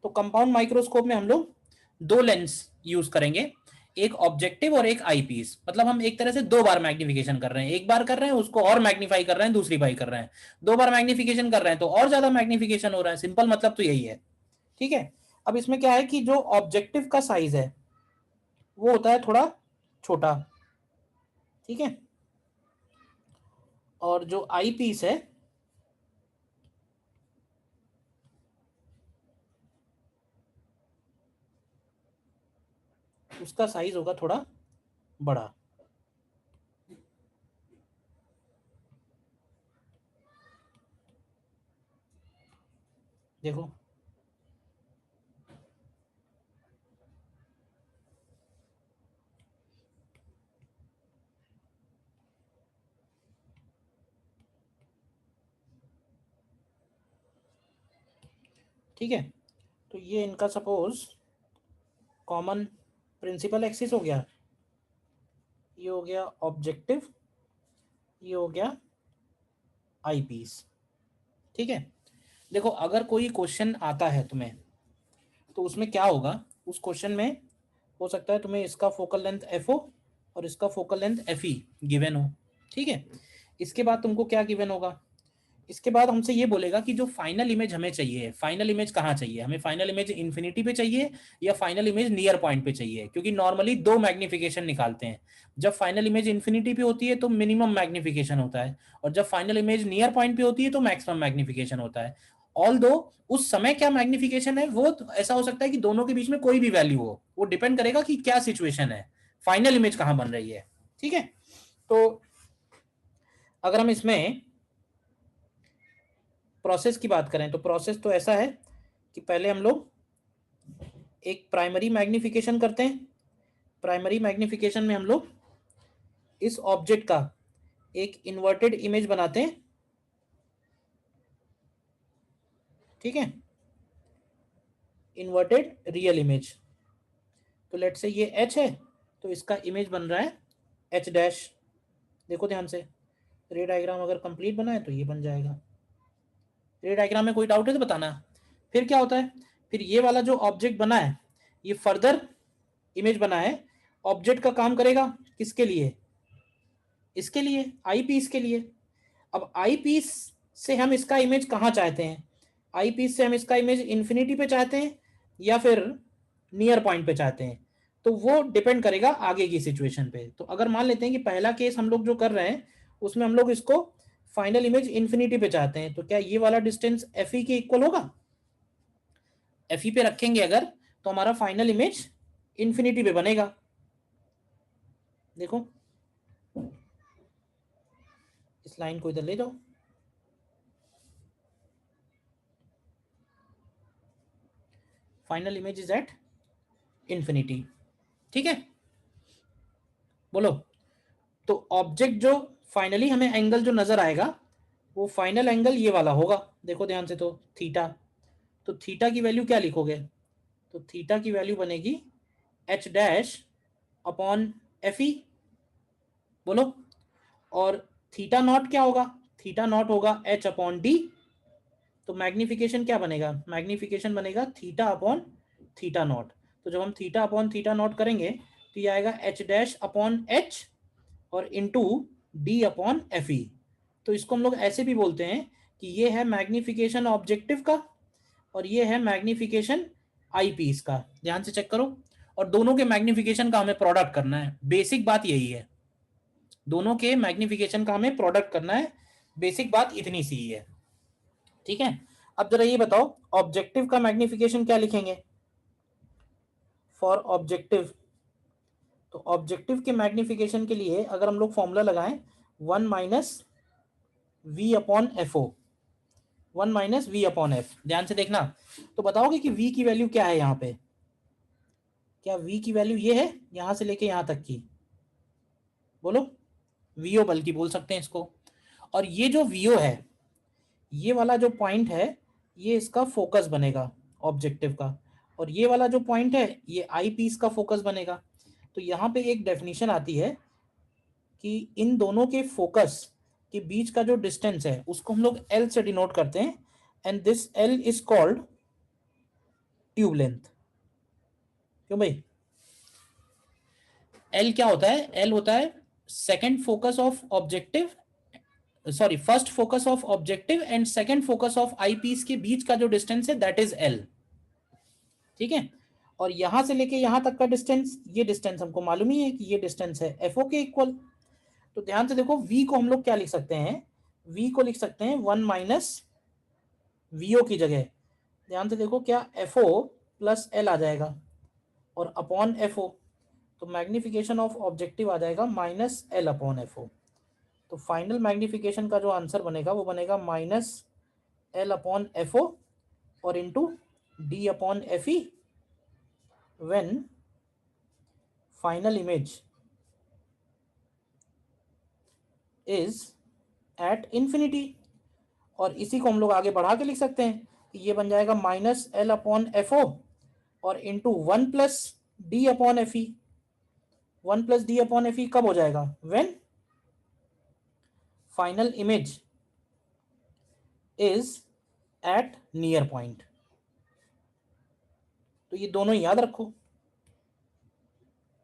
तो कंपाउंड माइक्रोस्कोप में हम लोग दो लेंस यूज करेंगे, एक ऑब्जेक्टिव और एक आईपीस। मतलब हम एक तरह से दो बार मैग्निफिकेशन कर रहे हैं, एक बार कर रहे हैं उसको और मैग्नीफाई कर रहे हैं, दूसरी बार कर रहे हैं, दो बार मैग्निफिकेशन कर रहे हैं तो और ज्यादा मैग्निफिकेशन हो रहा है। सिंपल मतलब तो यही है। ठीक है, अब इसमें क्या है कि जो ऑब्जेक्टिव का साइज है वो होता है थोड़ा छोटा, ठीक है, और जो आई पीस है उसका साइज होगा थोड़ा बड़ा। देखो ठीक है, तो ये इनका सपोज कॉमन प्रिंसिपल एक्सिस हो गया, ये हो गया ऑब्जेक्टिव, ये हो गया आई पीस। ठीक है, देखो अगर कोई क्वेश्चन आता है तुम्हें तो उसमें क्या होगा, उस क्वेश्चन में हो सकता है तुम्हें इसका फोकल लेंथ एफ हो और इसका focal length F E given हो। ठीक है, इसके बाद तुमको क्या गिवन होगा, इसके बाद हमसे ये बोलेगा कि जो फाइनल इमेज हमें चाहिए, फाइनल इमेज कहाँ चाहिए हमें, फाइनल इमेज इन्फिनिटी पे चाहिए या फाइनल इमेज नियर पॉइंट पे चाहिए, क्योंकि नॉर्मली दो मैग्निफिकेशन निकालते हैं। जब फाइनल इमेज इन्फिनिटी पे होती है तो मिनिमम मैग्निफिकेशन होता है, और जब फाइनल इमेज नियर पॉइंट पे होती है तो मैक्सिमम मैग्निफिकेशन होता है। ऑल दो उस समय क्या मैग्निफिकेशन है वो तो ऐसा हो सकता है कि दोनों के बीच में कोई भी वैल्यू हो, वो डिपेंड करेगा कि क्या सिचुएशन है, फाइनल इमेज कहाँ बन रही है। ठीक है, तो अगर हम इसमें प्रोसेस की बात करें तो प्रोसेस तो ऐसा है कि पहले हम लोग एक प्राइमरी मैग्निफिकेशन करते हैं, प्राइमरी मैग्निफिकेशन में हम लोग इस ऑब्जेक्ट का एक इन्वर्टेड इमेज बनाते हैं। ठीक है, इन्वर्टेड रियल इमेज, तो लेट से ये एच है तो इसका इमेज बन रहा है एच डैश। देखो ध्यान से, रे डायग्राम अगर कंप्लीट बना है तो ये बन जाएगा। रे डायग्राम में कोई डाउट है तो बताना। फिर क्या होता है, फिर ये वाला जो ऑब्जेक्ट बना है ये फर्दर इमेज बना है, ऑब्जेक्ट का काम करेगा किसके लिए, इसके लिए, आई पीस के लिए। अब आई पीस से हम इसका इमेज कहाँ चाहते हैं, आई पीस से हम इसका इमेज इन्फिनिटी पे चाहते हैं या फिर नियर पॉइंट पे चाहते हैं, तो वो डिपेंड करेगा आगे की सिचुएशन पे। तो अगर मान लेते हैं कि पहला केस हम लोग जो कर रहे हैं उसमें हम लोग इसको फाइनल इमेज इन्फिनिटी पे चाहते हैं, तो क्या ये वाला डिस्टेंस एफ ई के इक्वल होगा, एफ ई पे रखेंगे अगर तो हमारा फाइनल इमेज इन्फिनिटी पे बनेगा। देखो इस लाइन को इधर ले जाओ, final image is at infinity. ठीक है, बोलो, तो ऑब्जेक्ट जो फाइनली हमें एंगल जो नजर आएगा वो फाइनल एंगल ये वाला होगा। देखो ध्यान से, तो थीटा, तो थीटा की वैल्यू क्या लिखोगे, तो थीटा की वैल्यू बनेगी H dash upon F e. बोलो, और थीटा नॉट क्या होगा, थीटा नॉट होगा एच अपॉन डी। तो मैग्निफिकेशन क्या बनेगा, मैग्निफिकेशन बनेगा थीटा अपॉन थीटा नॉट। तो जब हम थीटा अपॉन थीटा नॉट करेंगे तो ये आएगा एच डैश अपॉन एच और into D upon F e. तो इसको हम लोग ऐसे भी बोलते हैं कि ये है मैग्निफिकेशन ऑब्जेक्टिव का और ये है मैग्निफिकेशन आई पीस का। ध्यान से चेक करो, और दोनों के मैग्निफिकेशन का हमें प्रोडक्ट करना है, बेसिक बात यही है, दोनों के मैग्निफिकेशन का हमें प्रोडक्ट करना है, बेसिक बात इतनी सी ही है। ठीक है, अब जरा ये बताओ ऑब्जेक्टिव का मैग्निफिकेशन क्या लिखेंगे, फॉर ऑब्जेक्टिव तो ऑब्जेक्टिव के मैग्निफिकेशन के लिए अगर हम लोग फॉर्मूला लगाएं 1 minus v upon F o, 1 minus v upon f, ध्यान से देखना। तो बताओगे कि v की वैल्यू क्या है यहाँ पे, क्या v की वैल्यू ये है यहां से लेके यहां तक की, बोलो वीओ बल्कि बोल सकते हैं इसको। और ये जो वीओ है, ये वाला जो पॉइंट है ये इसका फोकस बनेगा ऑब्जेक्टिव का, और ये वाला जो पॉइंट है ये आई पीस का फोकस बनेगा। तो यहाँ पे एक डेफिनेशन आती है कि इन दोनों के फोकस के बीच का जो डिस्टेंस है उसको हम लोग एल से डिनोट करते हैं, and this L is called tube length. क्यों भाई, एल क्या होता है, एल होता है second focus of objective, sorry first focus of objective and second focus of eyepiece के बीच का जो डिस्टेंस है दैट इज एल। ठीक है, और यहां से लेके यहां तक का डिस्टेंस, ये डिस्टेंस हमको मालूम ही है कि ये डिस्टेंस है एफ ओ के इक्वल। तो ध्यान से देखो v को हम लोग क्या लिख सकते हैं, v को लिख सकते हैं 1 माइनस वीओ की जगह, ध्यान से देखो क्या एफ ओ प्लस एल आ जाएगा और अपॉन एफ ओ, तो मैग्निफिकेशन ऑफ ऑब्जेक्टिव आ जाएगा minus L upon F O. तो फाइनल मैग्निफिकेशन का जो आंसर बनेगा वो बनेगा minus L upon F O और into D upon F E when final image is at infinity. और इसी को हम लोग आगे बढ़ा के लिख सकते हैं कि ये बन जाएगा minus L upon F O और into 1 plus D upon F E. 1 plus D upon F E कब हो जाएगा, when final image is at near point. तो ये दोनों याद रखो,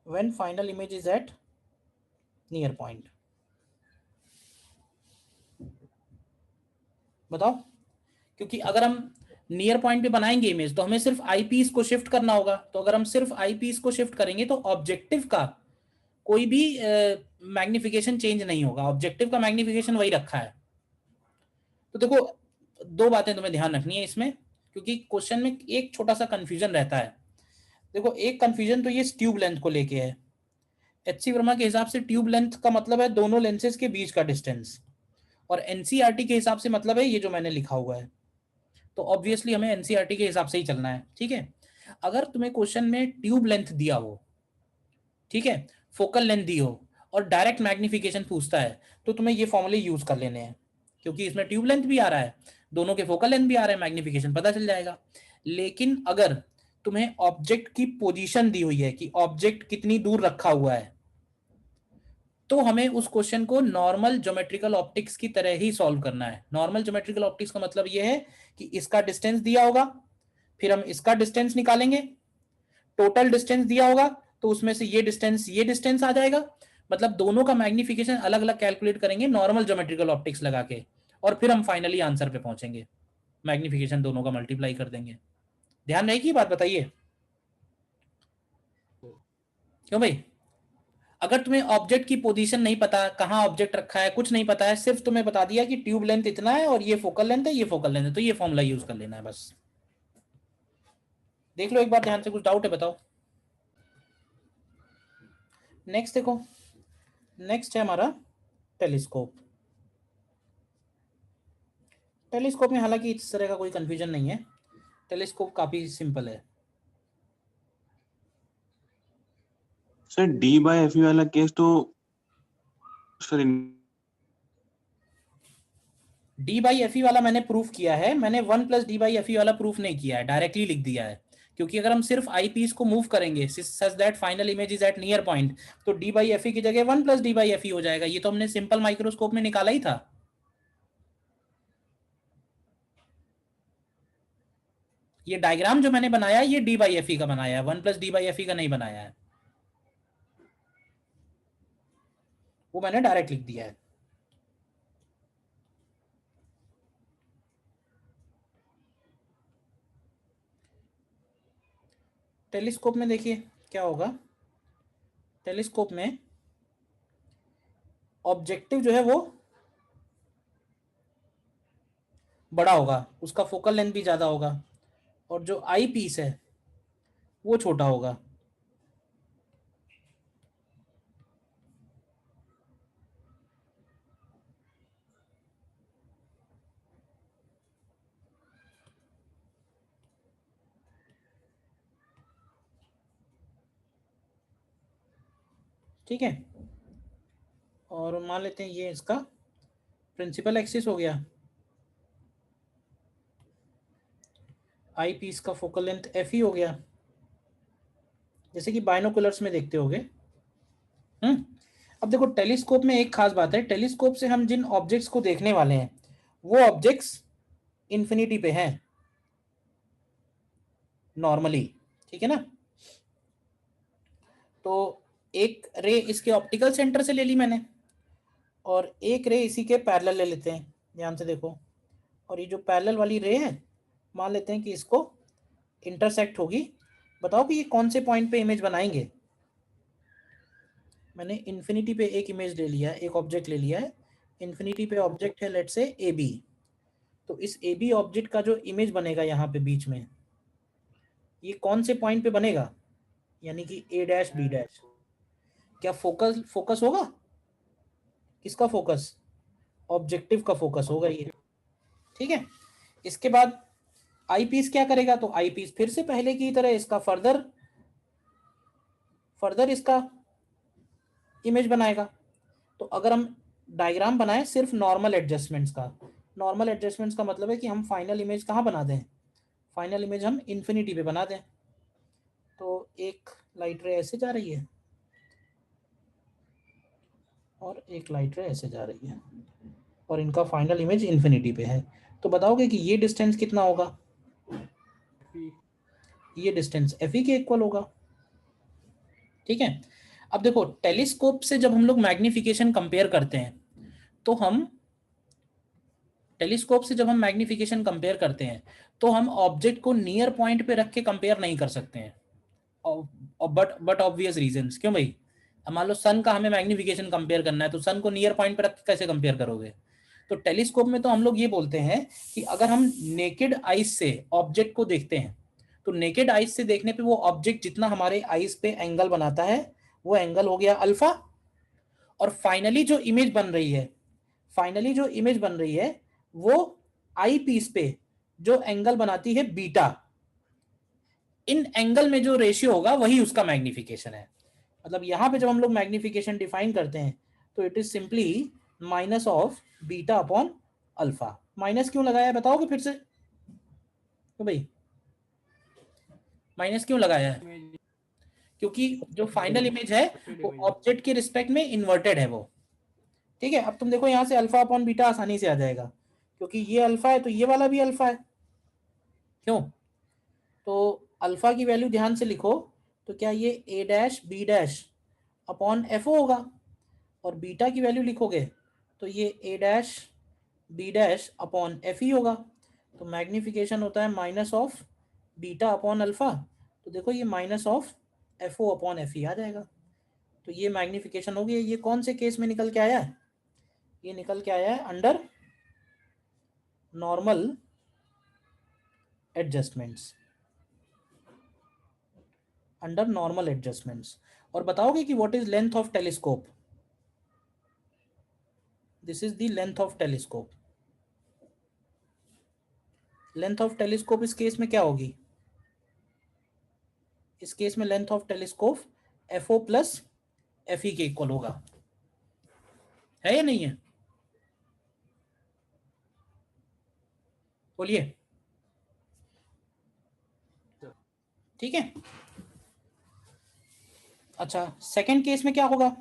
when final image is at near point. बताओ, क्योंकि अगर हम नियर पॉइंट पे बनाएंगे इमेज तो हमें सिर्फ आई पीस को शिफ्ट करना होगा, तो अगर हम सिर्फ आई पीस को शिफ्ट करेंगे तो ऑब्जेक्टिव का कोई भी मैग्निफिकेशन चेंज नहीं होगा, ऑब्जेक्टिव का मैग्निफिकेशन वही रखा है। तो देखो दो बातें तुम्हें ध्यान रखनी है इसमें, क्योंकि क्वेश्चन में एक छोटा सा कंफ्यूजन रहता है। देखो एक कंफ्यूजन तो ये ट्यूब लेंथ को लेके है, एचसी वर्मा के हिसाब से ट्यूब लेंथ का मतलब है दोनों लेंसेज के बीच का डिस्टेंस, और एनसीईआरटी के हिसाब से मतलब है ये जो मैंने लिखा हुआ है। तो ऑब्वियसली हमें एनसीईआरटी के हिसाब से ही चलना है। ठीक है, अगर तुम्हें क्वेश्चन में ट्यूब लेंथ दिया हो, ठीक है, फोकल लेंथ दी हो और डायरेक्ट मैग्निफिकेशन पूछता है, तो तुम्हें ये फॉर्मूले यूज कर लेने हैं, क्योंकि इसमें ट्यूब लेंथ भी आ रहा है, दोनों के फोकल लेंथ भी आ रहे हैं, मैग्निफिकेशन पता चल जाएगा। लेकिन अगर तुम्हें ऑब्जेक्ट की पोजीशन दी हुई है कि ऑब्जेक्ट कितनी दूर रखा हुआ है, तो हमें उस क्वेश्चन को नॉर्मल ज्योमेट्रिकल ऑप्टिक्स की तरह ही सॉल्व करना है। नॉर्मल ज्योमेट्रिकल ऑप्टिक्स का मतलब यह है कि इसका डिस्टेंस दिया होगा, फिर हम इसका डिस्टेंस निकालेंगे, टोटल डिस्टेंस दिया होगा तो उसमें से ये डिस्टेंस आ जाएगा, मतलब दोनों का मैग्निफिकेशन अलग अलग कैलकुलेट करेंगे नॉर्मल ज्योमेट्रिकल ऑप्टिक्स लगा के, और फिर हम फाइनली आंसर पे पहुंचेंगे, मैग्निफिकेशन दोनों का मल्टीप्लाई कर देंगे। ध्यान रहेगी बात, बताइए क्यों भाई। अगर तुम्हें ऑब्जेक्ट की पोजीशन नहीं पता, कहां ऑब्जेक्ट रखा है, कुछ नहीं पता है, सिर्फ तुम्हें बता दिया कि ट्यूब लेंथ इतना है और ये फोकल लेंथ है, ये फोकल लेंथ है, तो ये फॉर्मूला यूज कर लेना है बस। देख लो एक बार ध्यान से, कुछ डाउट है बताओ। नेक्स्ट देखो, नेक्स्ट है हमारा टेलीस्कोप। टेलीस्कोप में हालांकि इस तरह का कोई कंफ्यूजन नहीं है, टेलीस्कोप काफी सिंपल है। सर डी बाय एफ वाला केस तो सर डी बाई एफ वाला मैंने प्रूफ किया है, मैंने 1 प्लस डी बाई एफ वाला प्रूफ नहीं किया है, डायरेक्टली लिख दिया है, क्योंकि अगर हम सिर्फ आई पीस को मूव करेंगे such that final image is at near point, तो डी बाई एफ की जगह 1 प्लस डी बाई एफ हो जाएगा। ये तो हमने सिंपल माइक्रोस्कोप में निकाला ही था। ये डायग्राम जो मैंने बनाया है ये डी बाई एफ का बनाया है, 1 प्लस डी बाई एफ का नहीं बनाया है, वो मैंने डायरेक्ट लिख दिया है। टेलीस्कोप में देखिए क्या होगा, टेलीस्कोप में ऑब्जेक्टिव जो है वो बड़ा होगा, उसका फोकल लेंथ भी ज्यादा होगा, और जो आई पीस है वो छोटा होगा। ठीक है, और मान लेते हैं ये इसका प्रिंसिपल एक्सिस हो गया, आई पीस का फोकल लेंथ एफ ही हो गया, जैसे कि बाइनोकुलर्स में देखते होगे। अब देखो टेलीस्कोप में एक खास बात है, टेलीस्कोप से हम जिन ऑब्जेक्ट्स को देखने वाले हैं वो ऑब्जेक्ट्स इंफिनिटी पे हैं नॉर्मली, ठीक है ना। तो एक रे इसके ऑप्टिकल सेंटर से ले ली मैंने, और एक रे इसी के पैरेलल ले लेते हैं, ध्यान से देखो, और ये जो पैरेलल वाली रे है मान लेते हैं कि इसको इंटरसेक्ट होगी। बताओ कि ये कौन से पॉइंट पे इमेज बनाएंगे। मैंने इन्फिनिटी पे एक इमेज ले लिया है, एक ऑब्जेक्ट ले लिया है, इन्फिनिटी पे ऑब्जेक्ट है लेट से ए बी। तो इस ए बी ऑब्जेक्ट का जो इमेज बनेगा यहाँ पे बीच में, ये कौन से पॉइंट पे बनेगा, यानी कि ए डैश बी डैश। क्या फोकस होगा, किसका फोकस, ऑब्जेक्टिव का फोकस होगा ये, ठीक है। इसके बाद आई पीस क्या करेगा, तो आई पीस फिर से पहले की तरह इसका फर्दर इसका इमेज बनाएगा। तो अगर हम डायग्राम बनाएं सिर्फ नॉर्मल एडजस्टमेंट्स का, नॉर्मल एडजस्टमेंट्स का मतलब है कि हम फाइनल इमेज कहाँ बना दें, फाइनल इमेज हम इन्फिनिटी पे बना दें। तो एक लाइट रे ऐसे जा रही है और एक लाइट रे ऐसे जा रही है, और इनका फाइनल इमेज इन्फिनिटी पे है। तो बताओगे कि ये डिस्टेंस कितना होगा, ये डिस्टेंस एफ ई के इक्वल होगा, ठीक है। अब देखो टेलीस्कोप से जब हम लोग मैग्निफिकेशन कंपेयर करते हैं तो हम ऑब्जेक्ट को नियर पॉइंट पे रख के कंपेयर नहीं कर सकते हैं, बट ऑब्वियस रीजंस। क्यों भाई, अब मान लो सन का हमें मैग्निफिकेशन कंपेयर करना है तो सन को नियर पॉइंट पे रख के कैसे कंपेयर करोगे। तो टेलीस्कोप में तो हम लोग ये बोलते हैं कि अगर हम नेकेड आइज से ऑब्जेक्ट को देखते हैं तो नेकेड आइज से देखने पे वो ऑब्जेक्ट जितना हमारे आइज पे एंगल बनाता है वो एंगल हो गया अल्फा, और फाइनली जो इमेज बन रही है वो आई पीस पे जो एंगल बनाती है बीटा, इन एंगल में जो रेशियो होगा वही उसका मैग्निफिकेशन है। मतलब यहां पे जब हम लोग मैग्निफिकेशन डिफाइन करते हैं तो it is simply minus of beta upon alpha. Minus क्यों लगाया है बताओगे फिर से, तो भाई माइनस क्यों लगाया है, क्योंकि जो फाइनल इमेज है वो ऑब्जेक्ट के रिस्पेक्ट में इन्वर्टेड है वो, ठीक है। अब तुम देखो यहाँ से अल्फा अपॉन बीटा आसानी से आ जाएगा, क्योंकि ये अल्फा है तो ये वाला भी अल्फा है, क्यों। तो अल्फा की वैल्यू ध्यान से लिखो, तो क्या ये A dash B dash upon F होगा, और बीटा की वैल्यू लिखोगे तो ये A dash B dash upon F ही होगा। तो मैग्निफिकेशन होता है minus of beta upon alpha, तो देखो ये minus of F O upon F ही आ जाएगा। तो ये मैग्निफिकेशन हो गई। ये कौन से केस में निकल के आया है, ये निकल के आया है under normal adjustments, under normal adjustments. और बताओगे कि what is length of telescope, this is the length of telescope. Length of telescope इस केस में क्या होगी, इस केस में length of telescope f o plus f e के इक्वल होगा, है या नहीं है, बोलिए, ठीक है। अच्छा सेकंड केस में क्या होगा,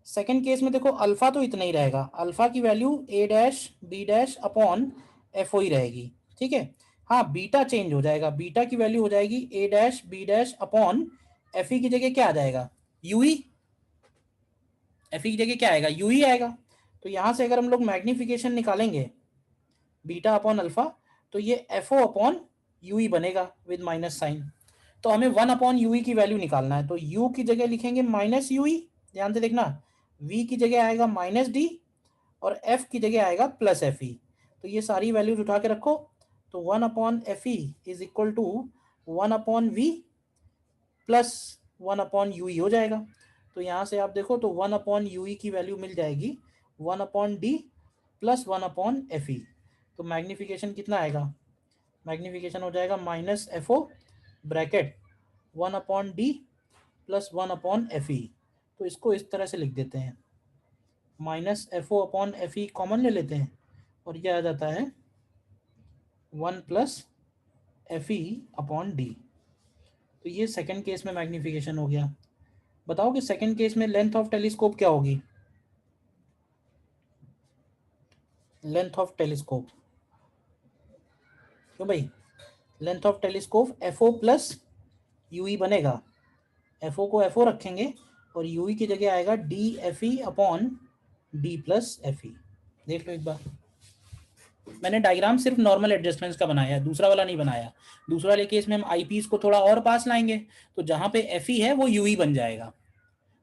सेकंड केस में देखो अल्फा तो इतना ही रहेगा, अल्फा की value A dash B dash upon F O ही रहेगी, ठीक है। हाँ बीटा चेंज हो जाएगा, बीटा की वैल्यू हो जाएगी A dash B dash upon F E की जगह क्या आ जाएगा, यू ई, एफ ई की जगह क्या आएगा, यू ई आएगा। तो यहां से अगर हम लोग मैग्निफिकेशन निकालेंगे बीटा अपॉन अल्फा तो ये एफ ओ अपॉन यू ई बनेगा विद माइनस साइन। तो हमें 1 अपॉन यू ई की वैल्यू निकालना है, तो u की जगह लिखेंगे माइनस यू ई, ध्यान से देखना, v की जगह आएगा माइनस डी, और f की जगह आएगा प्लस एफ ई। तो ये सारी वैल्यूज उठा के रखो, तो 1 upon F e is equal to 1 upon v plus 1 upon u e हो जाएगा। तो यहाँ से आप देखो तो 1 अपॉन यू ई की वैल्यू मिल जाएगी 1 upon d plus 1 upon F e. तो मैग्निफिकेशन कितना आएगा, मैग्निफिकेशन हो जाएगा minus f o bracket 1 upon d plus 1 upon F e. तो इसको इस तरह से लिख देते हैं, minus FO upon FE common ले लेते हैं और ये आ जाता है 1 प्लस FE अपॉन D। तो ये सेकंड केस में मैग्निफिकेशन हो गया। बताओ कि सेकंड केस में लेंथ ऑफ टेलीस्कोप क्या होगी? लेंथ ऑफ टेलीस्कोप, क्यों भाई, length of telescope FO plus UE बनेगा। FO को FO रखेंगे और UE की जगह आएगा DFE upon D plus FE। देख लो एक बार, मैंने डायग्राम सिर्फ नॉर्मल एडजस्टमेंट्स का बनाया है, दूसरा वाला नहीं बनाया। दूसरा वाले केस में हम आईपीस को थोड़ा और पास लाएंगे, तो जहां पे FE है वो UE बन जाएगा,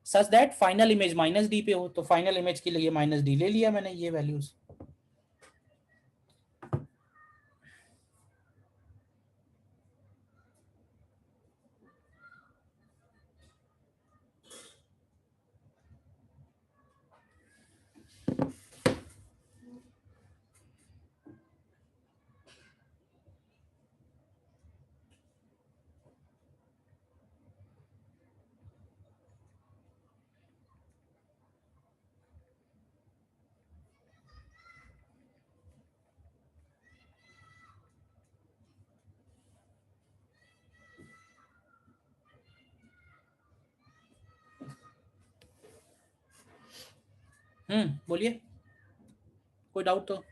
सच that final image minus D पे हो। तो फाइनल इमेज के लिए माइनस D ले लिया मैंने, ये वैल्यूज। बोलिए, कोई डाउट तो?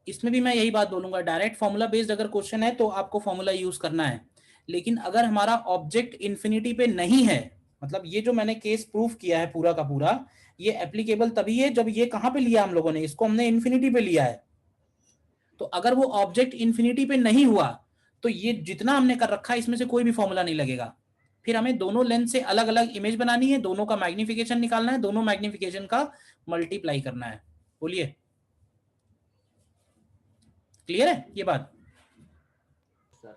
इसमें भी मैं यही बात बोलूंगा, डायरेक्ट फॉर्मूला बेस्ड अगर क्वेश्चन है तो आपको फॉर्मूला यूज करना है, लेकिन अगर हमारा ऑब्जेक्ट इन्फिनिटी पे नहीं है, मतलब ये जो मैंने केस प्रूफ किया है पूरा का पूरा, ये एप्लीकेबल तभी है जब ये कहां पे लिया हम लोगों ने, इसको हमने इन्फिनिटी पे लिया है। तो अगर वो ऑब्जेक्ट इन्फिनिटी पे नहीं हुआ तो ये जितना हमने कर रखा है इसमें से कोई भी फॉर्मूला नहीं लगेगा। फिर हमें दोनों लेंथ से अलग अलग इमेज बनानी है, दोनों का मैग्निफिकेशन निकालना है, दोनों मैग्निफिकेशन का मल्टीप्लाई करना है। बोलिए, क्लियर है ये बात? सर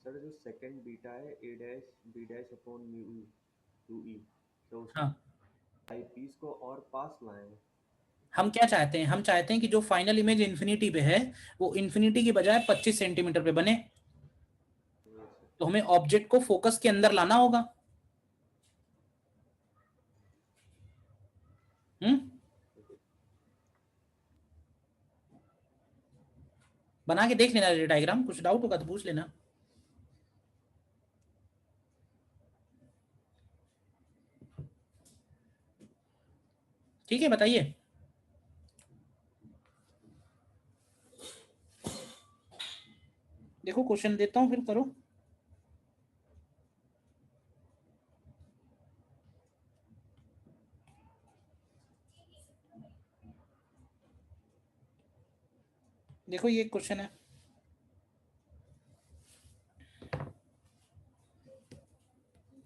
सर जो सेकंड बीटा है a dash b dash upon mu 2e, तो हाँ, आई पीस को और पास लाएं। हम क्या चाहते हैं, हम चाहते हैं कि जो फाइनल इमेज इन्फिनिटी पे है वो इन्फिनिटी की बजाय 25 सेंटीमीटर पे बने, तो हमें ऑब्जेक्ट को फोकस के अंदर लाना होगा। बना के देख लेना डायग्राम, कुछ डाउट होगा तो पूछ लेना। ठीक है, बताइए। देखो क्वेश्चन देता हूं, फिर करो। देखो ये क्वेश्चन है,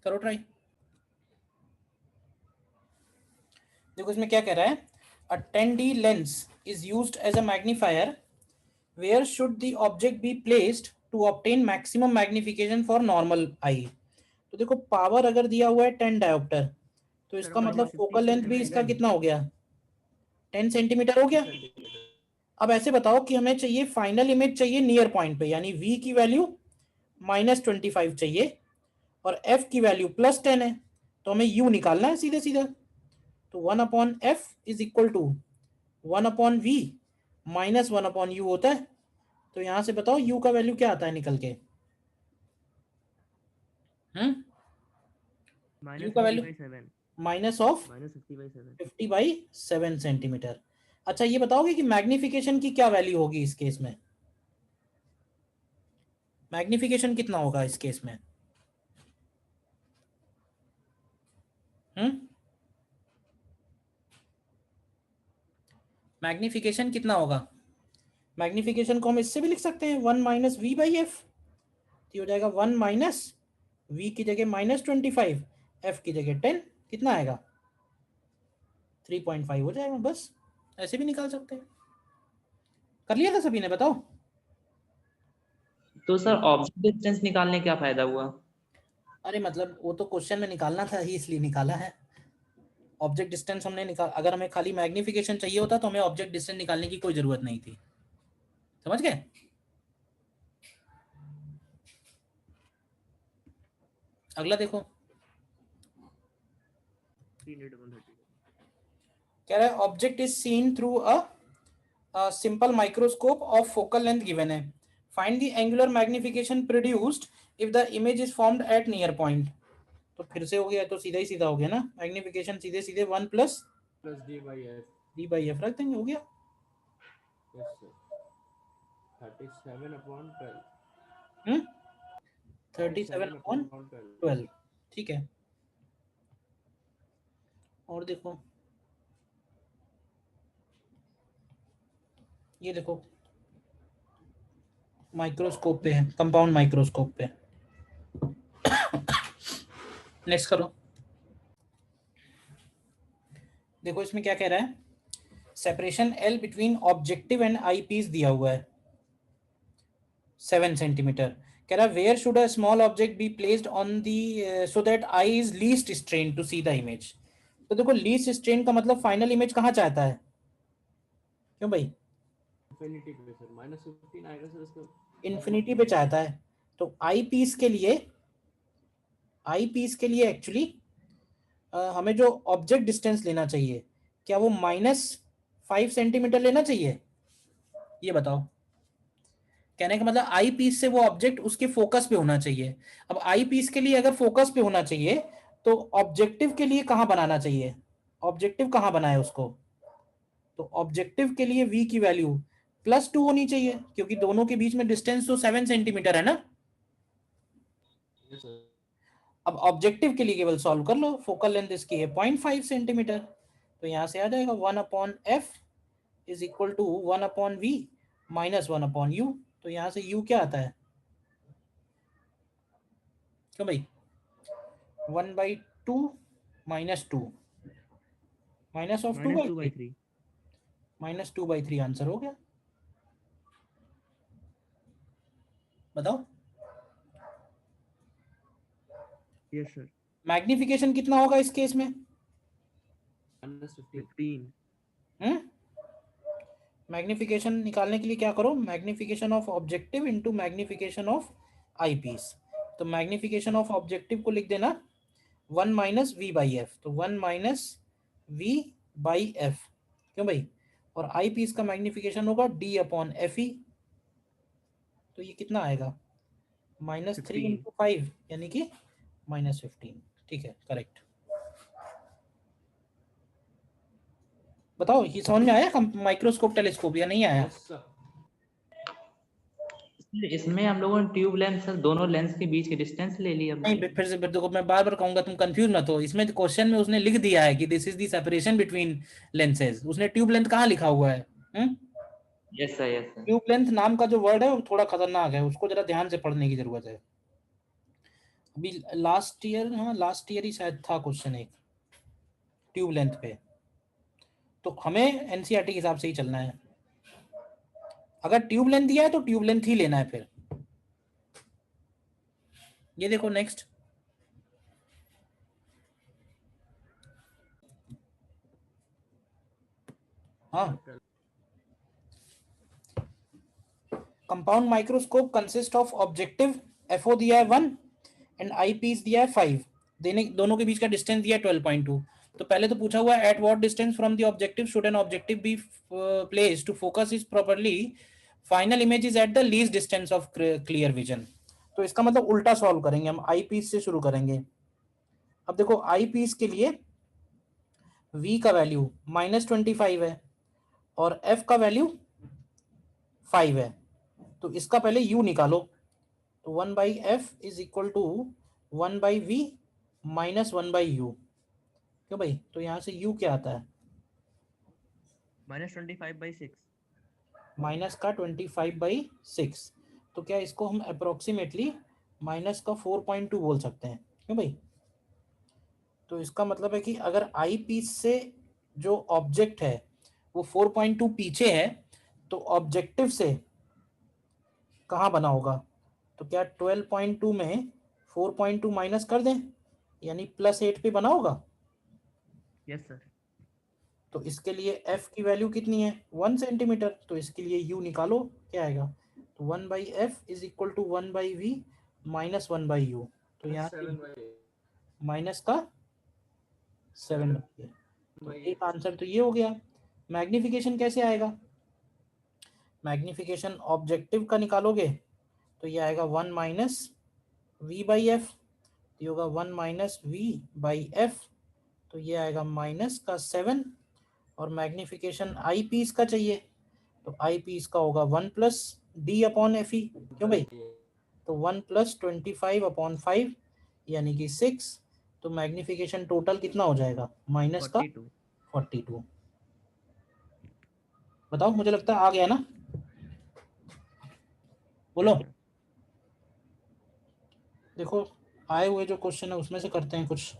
करो ट्राई। देखो इसमें क्या कह रहा है, a 10D lens is used as a magnifier, where should the object be placed to obtain maximum magnification for normal eye. तो देखो पावर अगर दिया हुआ है 10 डायोप्टर, तो इसका मतलब फोकल लेंथ भी इसका कितना हो गया, 10 सेंटीमीटर हो गया। अब ऐसे बताओ कि हमें चाहिए फाइनल इमेज चाहिए नियर पॉइंट पे, यानी V की वैल्यू -25 चाहिए और F की वैल्यू +10 है, तो हमें U निकालना है सीधे सीधा। तो 1/F is equal to 1/V minus 1/U होता है। तो यहां से बताओ U का वैल्यू क्या आता है निकल के? U का वैल्यू माइनस ऑफ -50/7 सेंटीमीटर। अच्छा ये बताओगे कि मैग्निफिकेशन की क्या वैल्यू होगी इस केस में? मैग्निफिकेशन कितना होगा इस केस में? मैग्निफिकेशन कितना होगा? मैग्निफिकेशन को हम इससे भी लिख सकते हैं 1 - V/F, तो हो जाएगा 1 - V की जगह -25, F की जगह 10, कितना आएगा 3.5 हो जाएगा। बस ऐसे भी निकाल सकते हैं। कर लिया था सभी ने, बताओ। तो सर ऑब्जेक्ट डिस्टेंस निकालने क्या फायदा हुआ? अरे मतलब वो तो क्वेश्चन में निकालना था ही, इसलिए निकाला है। ऑब्जेक्ट डिस्टेंस हमने निकाल, अगर हमें खाली मैग्निफिकेशन चाहिए होता तो हमें ऑब्जेक्ट डिस्टेंस निकालने की कोई जरूरत नहीं थी। समझ गए? अगला देखो, 3:130. कह रहा है object is seen through a simple microscope of focal length given है, find the angular magnification produced if the image is formed at near point. तो फिर से हो गया, तो सीधा ही सीधा हो गया ना, मैग्निफिकेशन सीधे सीधे 1 plus Plus D by F. D by F रख देंगे, हो गया। Yes, sir. 37/12. 37/12, ठीक है। और देखो, ये देखो माइक्रोस्कोप पे है, कंपाउंड माइक्रोस्कोप पे। नेक्स्ट करो, देखो इसमें क्या कह रहा है, separation L between objective and eyepiece दिया हुआ है 7 सेंटीमीटर। कह रहा है where should a small object be placed on the so that eye is least strain to see the image. तो देखो लीस्ट स्ट्रेन का मतलब फाइनल इमेज कहाँ चाहता है, क्यों भाई? Infinity पे सर -15 आएगा सर इसका। इन्फिनिटी पे चाहता है। तो आई पीस के लिए एक्चुअली हमें जो ऑब्जेक्ट डिस्टेंस लेना चाहिए, क्या वो -5 सेंटीमीटर लेना चाहिए? ये बताओ। कहने का मतलब आई पीस से वो ऑब्जेक्ट उसके फोकस पे होना चाहिए। अब आई पीस के लिए अगर फोकस पे होना चाहिए तो ऑब्जेक्टिव के लिए कहाँ बनाना चाहिए? ऑब्जेक्टिव कहाँ बनाए उसको? तो ऑब्जेक्टिव के लिए v की वैल्यू +2 होनी चाहिए, क्योंकि दोनों के बीच में डिस्टेंस तो 7 सेंटीमीटर है ना। Yes, sir. अब ऑब्जेक्टिव के लिए केवल सॉल्व कर लो, फोकल लेंथ इसकी है 0.5 सेंटीमीटर, तो यहां से आ जाएगा 1/f is equal to 1/v minus 1/u। तो यहां से u क्या आता है, क्यों भाई? 1/2 -2 माइनस ऑफ 2/3 -2/3 आंसर हो गया। बताओ Yes, sir. मैग्निफिकेशन कितना होगा इस केस में? -15. 15. मैग्निफिकेशन निकालने के लिए क्या करो, magnification of objective into magnification of eyepiece. तो मैग्निफिकेशन ऑफ ऑब्जेक्टिव को लिख देना 1 - v/f, तो 1 - v/f, क्यों भाई? और आई पीस का मैग्निफिकेशन होगा d/fe। तो ये कितना आएगा, -3 15. × 5 यानी कि -15। ठीक है, करेक्ट। बताओ ये समझ में आया माइक्रोस्कोप टेलीस्कोप या नहीं आया? Yes, sir. इसमें हम लोगों ने ट्यूब लेंथ सर दोनों लेंस के बीच की डिस्टेंस ले ली। अब नहीं, फिर से देखो, मैं बार बार कहूंगा, तुम कंफ्यूज मत हो। इसमें क्वेश्चन में उसने लिख दिया है कि this is the separation between lenses. उसने ट्यूब लेंथ कहाँ लिखा हुआ है? Yes sir, yes sir. Tube length नाम का जो वर्ड है वो थोड़ा खतरनाक है, उसको जरा ध्यान से पढ़ने की जरूरत है। अभी लास्ट ईयर, हाँ लास्ट ईयर ही शायद था क्वेश्चन एक ट्यूब लेंथ पे। तो हमें एनसीईआरटी के हिसाब से ही चलना है। अगर ट्यूब लेंथ दिया है तो ट्यूब लेंथ ही लेना है फिर। ये देखो नेक्स्ट, हाँ, compound microscope consist of objective, FO दिया है 1 एंड आई पीस दिया है 5, देने दोनों के बीच का डिस्टेंस दिया है 12.2। तो पहले तो पूछा हुआ है at what distance from the objective should an objective be placed to focus is properly, final image is at the least distance of clear vision. तो इसका मतलब उल्टा सॉल्व करेंगे हम, आई पीस से शुरू करेंगे। अब देखो आई पीस के लिए v का वैल्यू -25 है और f का वैल्यू 5 है, तो इसका पहले u निकालो। तो 1/f is equal to 1/v minus 1/u, क्यों भाई? तो यहाँ से u क्या आता है, -25/6. माइनस का 25/6। तो क्या इसको हम अप्रोक्सीमेटली माइनस का 4.2 बोल सकते हैं, क्यों भाई? तो इसका मतलब है कि अगर आई पीस से जो ऑब्जेक्ट है वो 4.2 पीछे है तो ऑब्जेक्टिव से कहाँ बना होगा? तो क्या 12.2 में 4.2 माइनस कर दें, यानी +8 पे बना होगा? Yes sir. तो इसके लिए f की वैल्यू कितनी है 1 सेंटीमीटर, तो इसके लिए u निकालो क्या आएगा, तो 1/f is equal to 1/v minus 1/u, तो यहाँ से माइनस का 7 रखिए, तो एक आंसर तो ये हो गया। मैग्निफिकेशन कैसे आएगा, मैग्निफिकेशन ऑब्जेक्टिव का निकालोगे तो ये आएगा 1 माइनस v/f, ये होगा 1 माइनस v/f, तो ये आएगा माइनस का 7, और मैग्निफिकेशन आई पीस का चाहिए तो आई पीस का होगा 1 plus D upon F E, क्यों भाई, तो 1 प्लस 25/5 यानी कि 6, तो मैग्निफिकेशन टोटल कितना हो जाएगा माइनस का 42। बताओ, मुझे लगता है आ गया ना, बोलो। देखो आए हुए जो क्वेश्चन है उसमें से करते हैं कुछ।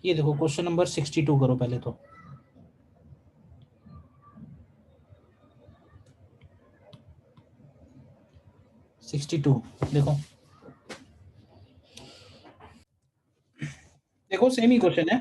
ये देखो क्वेश्चन नंबर 62 करो पहले तो। देखो सेम ही क्वेश्चन है।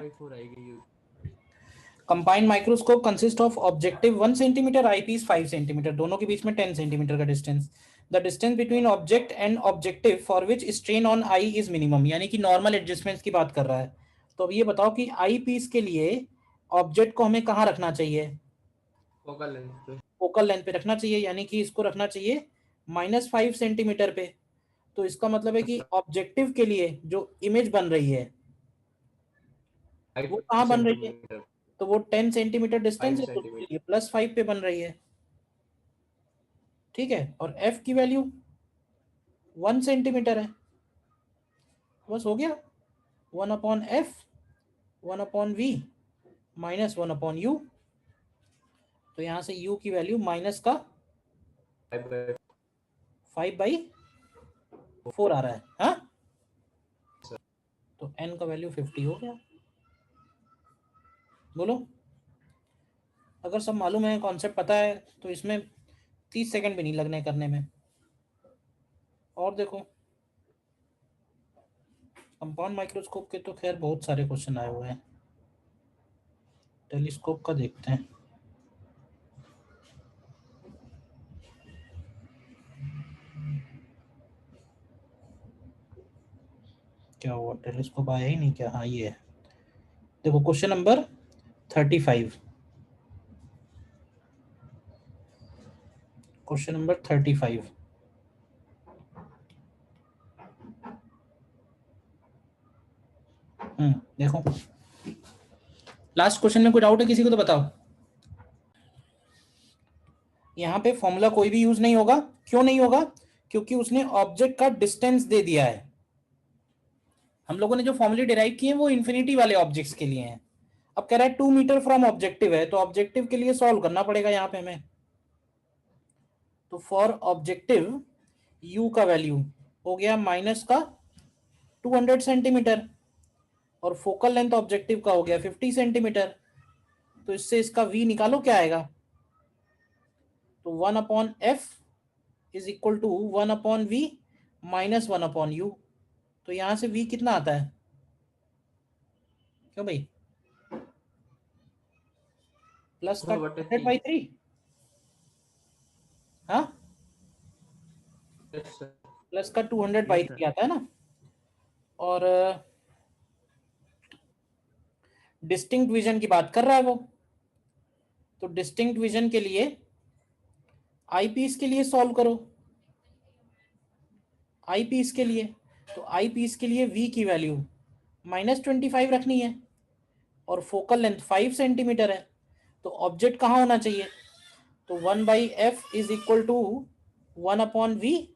Combined microscope consist of objective 1 centimetre, eyepiece 5 centimetre, दोनों के बीच में 10 सेंटीमीटर का distance. The distance between object and objective for which strain on I is minimum, यानी कि नॉर्मल एडजस्टमेंट्स की बात कर रहा है। तो अब ये बताओ कि आई पीस के लिए ऑब्जेक्ट को हमें कहाँ रखना चाहिए, फोकल लेंथ पे रखना चाहिए, यानी कि इसको रखना चाहिए -5 सेंटीमीटर पे। तो इसका मतलब है कि ऑब्जेक्टिव के लिए जो इमेज बन रही है वो कहाँ बन रही है, तो वो 10 सेंटीमीटर डिस्टेंस है, तो ये +5 पे बन रही है, ठीक है। और f की वैल्यू 1 सेंटीमीटर है, बस हो गया 1/f 1/v माइनस 1/u, तो यहां से u की वैल्यू माइनस का 5/4 आ रहा है, हाँ, तो n का वैल्यू 50 हो गया। बोलो, अगर सब मालूम है, कॉन्सेप्ट पता है, तो इसमें 30 सेकंड भी नहीं लगने करने में। और देखो कंपाउंड माइक्रोस्कोप के तो खैर बहुत सारे क्वेश्चन आए हुए हैं, टेलीस्कोप का देखते हैं। क्या हुआ, टेलीस्कोप आया ही नहीं क्या, हाँ ये है। देखो क्वेश्चन नंबर 35, क्वेश्चन नंबर 35, देखो लास्ट क्वेश्चन में कोई डाउट है किसी को तो बताओ। यहाँ पे फॉर्मूला कोई भी यूज नहीं होगा, क्यों नहीं होगा, क्योंकि उसने ऑब्जेक्ट का डिस्टेंस दे दिया है। हम लोगों ने जो फॉर्मूले डिराइव किए हैं वो इन्फिनिटी वाले ऑब्जेक्ट्स के लिए हैं। अब कह रहा है 2 मीटर फ्रॉम ऑब्जेक्टिव है, तो ऑब्जेक्टिव के लिए सॉल्व करना पड़ेगा यहाँ पे हमें। तो फॉर ऑब्जेक्टिव u का वैल्यू हो गया माइनस का 200 सेंटीमीटर, और फोकल लेंथ ऑब्जेक्टिव का हो गया 50 सेंटीमीटर। तो इससे इसका v निकालो क्या आएगा, तो 1/f is equal to 1/v minus 1/u, तो यहां से v कितना आता है, क्यों भाई, प्लस का 100/3, हाँ प्लस का 200/3 आता है ना। और डिस्टिंक्ट विजन की बात कर रहा है वो, तो डिस्टिंक्ट विजन के लिए आई पीस के लिए सॉल्व करो, आई पीस के लिए, तो आई पीस के लिए v की वैल्यू -25 रखनी है, और फोकल लेंथ 5 सेंटीमीटर है, तो ऑब्जेक्ट कहाँ होना चाहिए, तो 1/f is equal to 1/v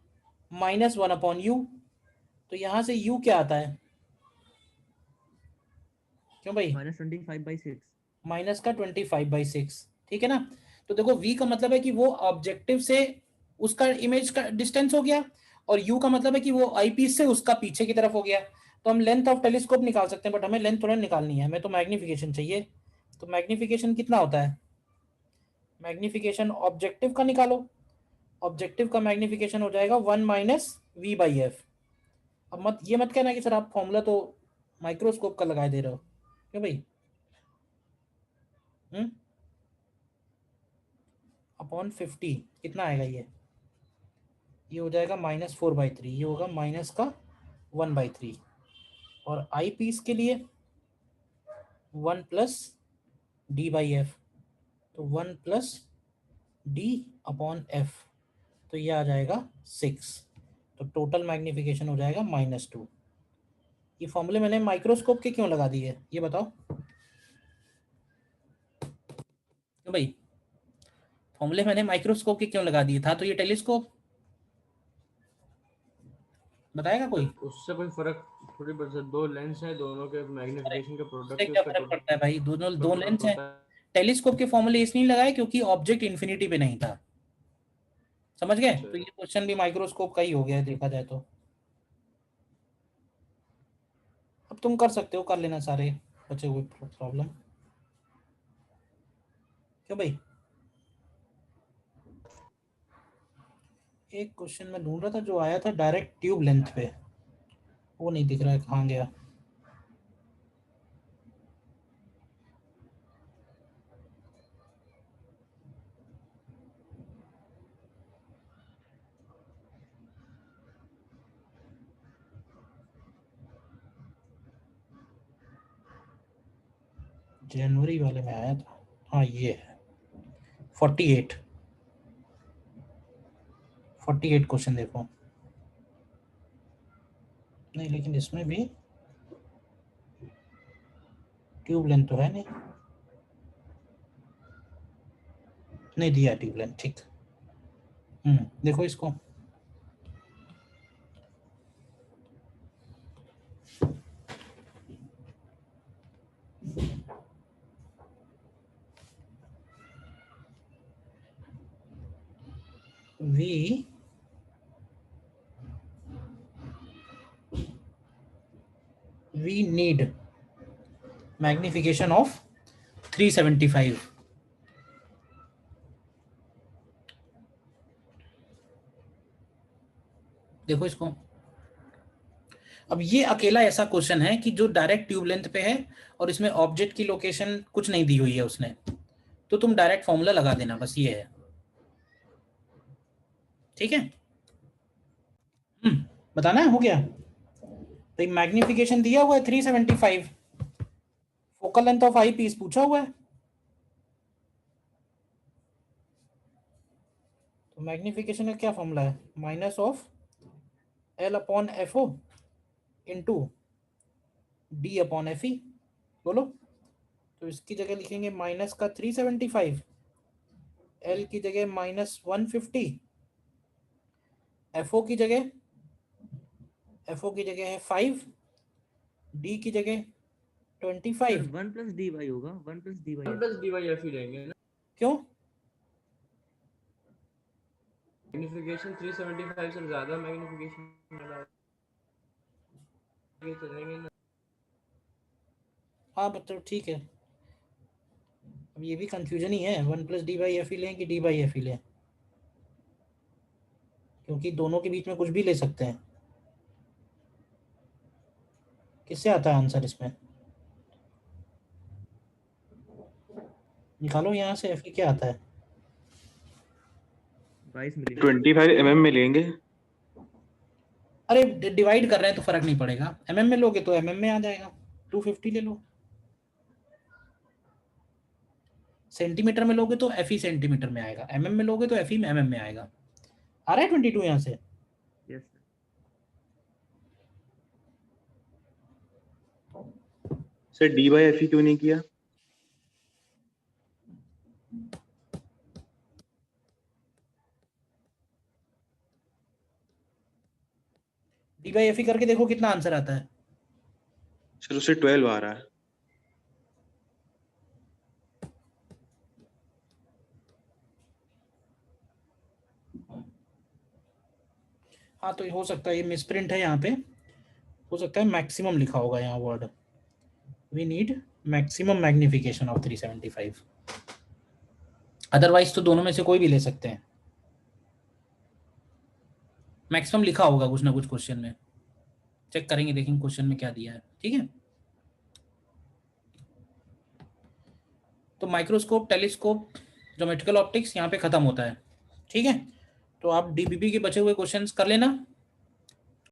minus 1/u, तो यहां से u क्या आता है, क्यों भाई, -25/6, माइनस का 25/6, ठीक है ना। तो देखो v का मतलब है कि वो ऑब्जेक्टिव से उसका इमेज का डिस्टेंस हो गया, और u का मतलब है कि वो आई पीस से उसका पीछे की तरफ हो गया। तो हम लेंथ ऑफ टेलीस्कोप निकाल सकते हैं, बट हमें लेंथ थोड़ा निकालनी है, हमें तो मैग्निफिकेशन चाहिए। तो मैग्निफिकेशन कितना होता है, मैग्निफिकेशन ऑब्जेक्टिव का निकालो, ऑब्जेक्टिव का मैग्निफिकेशन हो जाएगा 1 माइनस वी बाई एफ। अब मत कहना कि सर आप फॉर्मूला तो माइक्रोस्कोप का लगाए दे रहे हो, क्यों भाई? अपॉन 50 कितना आएगा ये हो जाएगा -4/3, ये होगा माइनस का 1/3। और आई पीस के लिए 1 प्लस डी बाई एफ, तो 1 प्लस डी अपॉन एफ, तो ये आ जाएगा 6। तो टोटल मैग्निफिकेशन हो जाएगा -2। ये फॉर्मूले मैंने माइक्रोस्कोप के क्यों लगा दिए ये बताओ, क्यों भाई? फॉर्मूले मैंने माइक्रोस्कोप के क्यों लगा दिए? था तो ये टेलीस्कोप। बताएगा कोई? उससे कोई फर्क थोड़ी पड़ सकता, दो लेंस है, दोनों के मैग्निफिकेशन का प्रोडक्ट है, क्या उसका फर्क पड़ता है भाई? दोनों दो टोटल लेंस है। होता है। टेलीस्कोप के फॉर्मूले इसलिए लगाए क्योंकि ऑब्जेक्ट इन्फिनिटी पे नहीं था, समझ गए? तो ये क्वेश्चन भी माइक्रोस्कोप का ही हो गया है देखा जाए तो। अब तुम कर सकते हो, कर लेना सारे बचे हुए प्रॉब्लम, क्यों भाई? एक क्वेश्चन मैं ढूंढ रहा था जो आया था डायरेक्ट ट्यूब लेंथ पे, वो नहीं दिख रहा है, कहाँ गया? जनवरी वाले में आया था, हाँ ये है 48 क्वेश्चन देखो। नहीं लेकिन इसमें भी ट्यूब लेंथ तो है नहीं दिया ट्यूब लेंथ, ठीक। देखो इसको, we need magnification of 375। देखो इसको, अब ये अकेला ऐसा क्वेश्चन है कि जो डायरेक्ट ट्यूब लेंथ पे है और इसमें ऑब्जेक्ट की लोकेशन कुछ नहीं दी हुई है उसने, तो तुम डायरेक्ट फॉर्मूला लगा देना, बस ये है, ठीक है? बताना है, हो गया? तो मैग्निफिकेशन दिया हुआ है 375, focal length of eyepiece पूछा हुआ है, तो मैग्निफिकेशन का क्या फॉर्मूला है? Minus of L upon F o into D upon F e. बोलो, तो इसकी जगह लिखेंगे माइनस का 375, एल की जगह -150, एफ ओ की जगह है 5, डी की जगह 25। 1 प्लस डी वाई होगा, 1 plus D Y. 1 plus D Y F ही लेंगे ना, क्यों? मैग्निफिकेशन 375 से ज्यादा मैग्निफिकेशन चलेंगे ना। हाँ बच्चों ठीक है, अब ये भी कंफ्यूजन ही है, 1 प्लस डी बाई एफ ही लें कि डी बाई एफ ही लें, क्योंकि दोनों के बीच में कुछ भी ले सकते हैं। किससे आता है आंसर इसमें? निकालो यहाँ से, एफ क्या आता है? 22 मिली। 25 mm में लेंगे। अरे डिवाइड कर रहे हैं तो फर्क नहीं पड़ेगा, एमएम में लोगे तो एमएम में आ जाएगा, 250 ले लो। सेंटीमीटर में लोगे तो एफ ही सेंटीमीटर में आएगा, एमएम में लोगे तो एफ ही में एमएम में आएगा। आ रहा है 22 यहाँ से? Yes sir D by F क्यों नहीं किया? डी बाई एफ ही करके देखो कितना आंसर आता है। सर उससे 12 आ रहा है। हाँ तो हो सकता है ये मिसप्रिंट है, यहाँ पे हो सकता है मैक्सिमम लिखा होगा यहाँ word, we need maximum magnification of 375, otherwise तो दोनों में से कोई भी ले सकते हैं। मैक्सिमम लिखा होगा कुछ ना कुछ क्वेश्चन में, चेक करेंगे, देखेंगे क्वेश्चन में क्या दिया है। ठीक है, तो माइक्रोस्कोप, टेलीस्कोप, ज्योमेट्रिकल ऑप्टिक्स यहाँ पे खत्म होता है। ठीक है, तो आप डीबीबी के बचे हुए क्वेश्चंस कर लेना।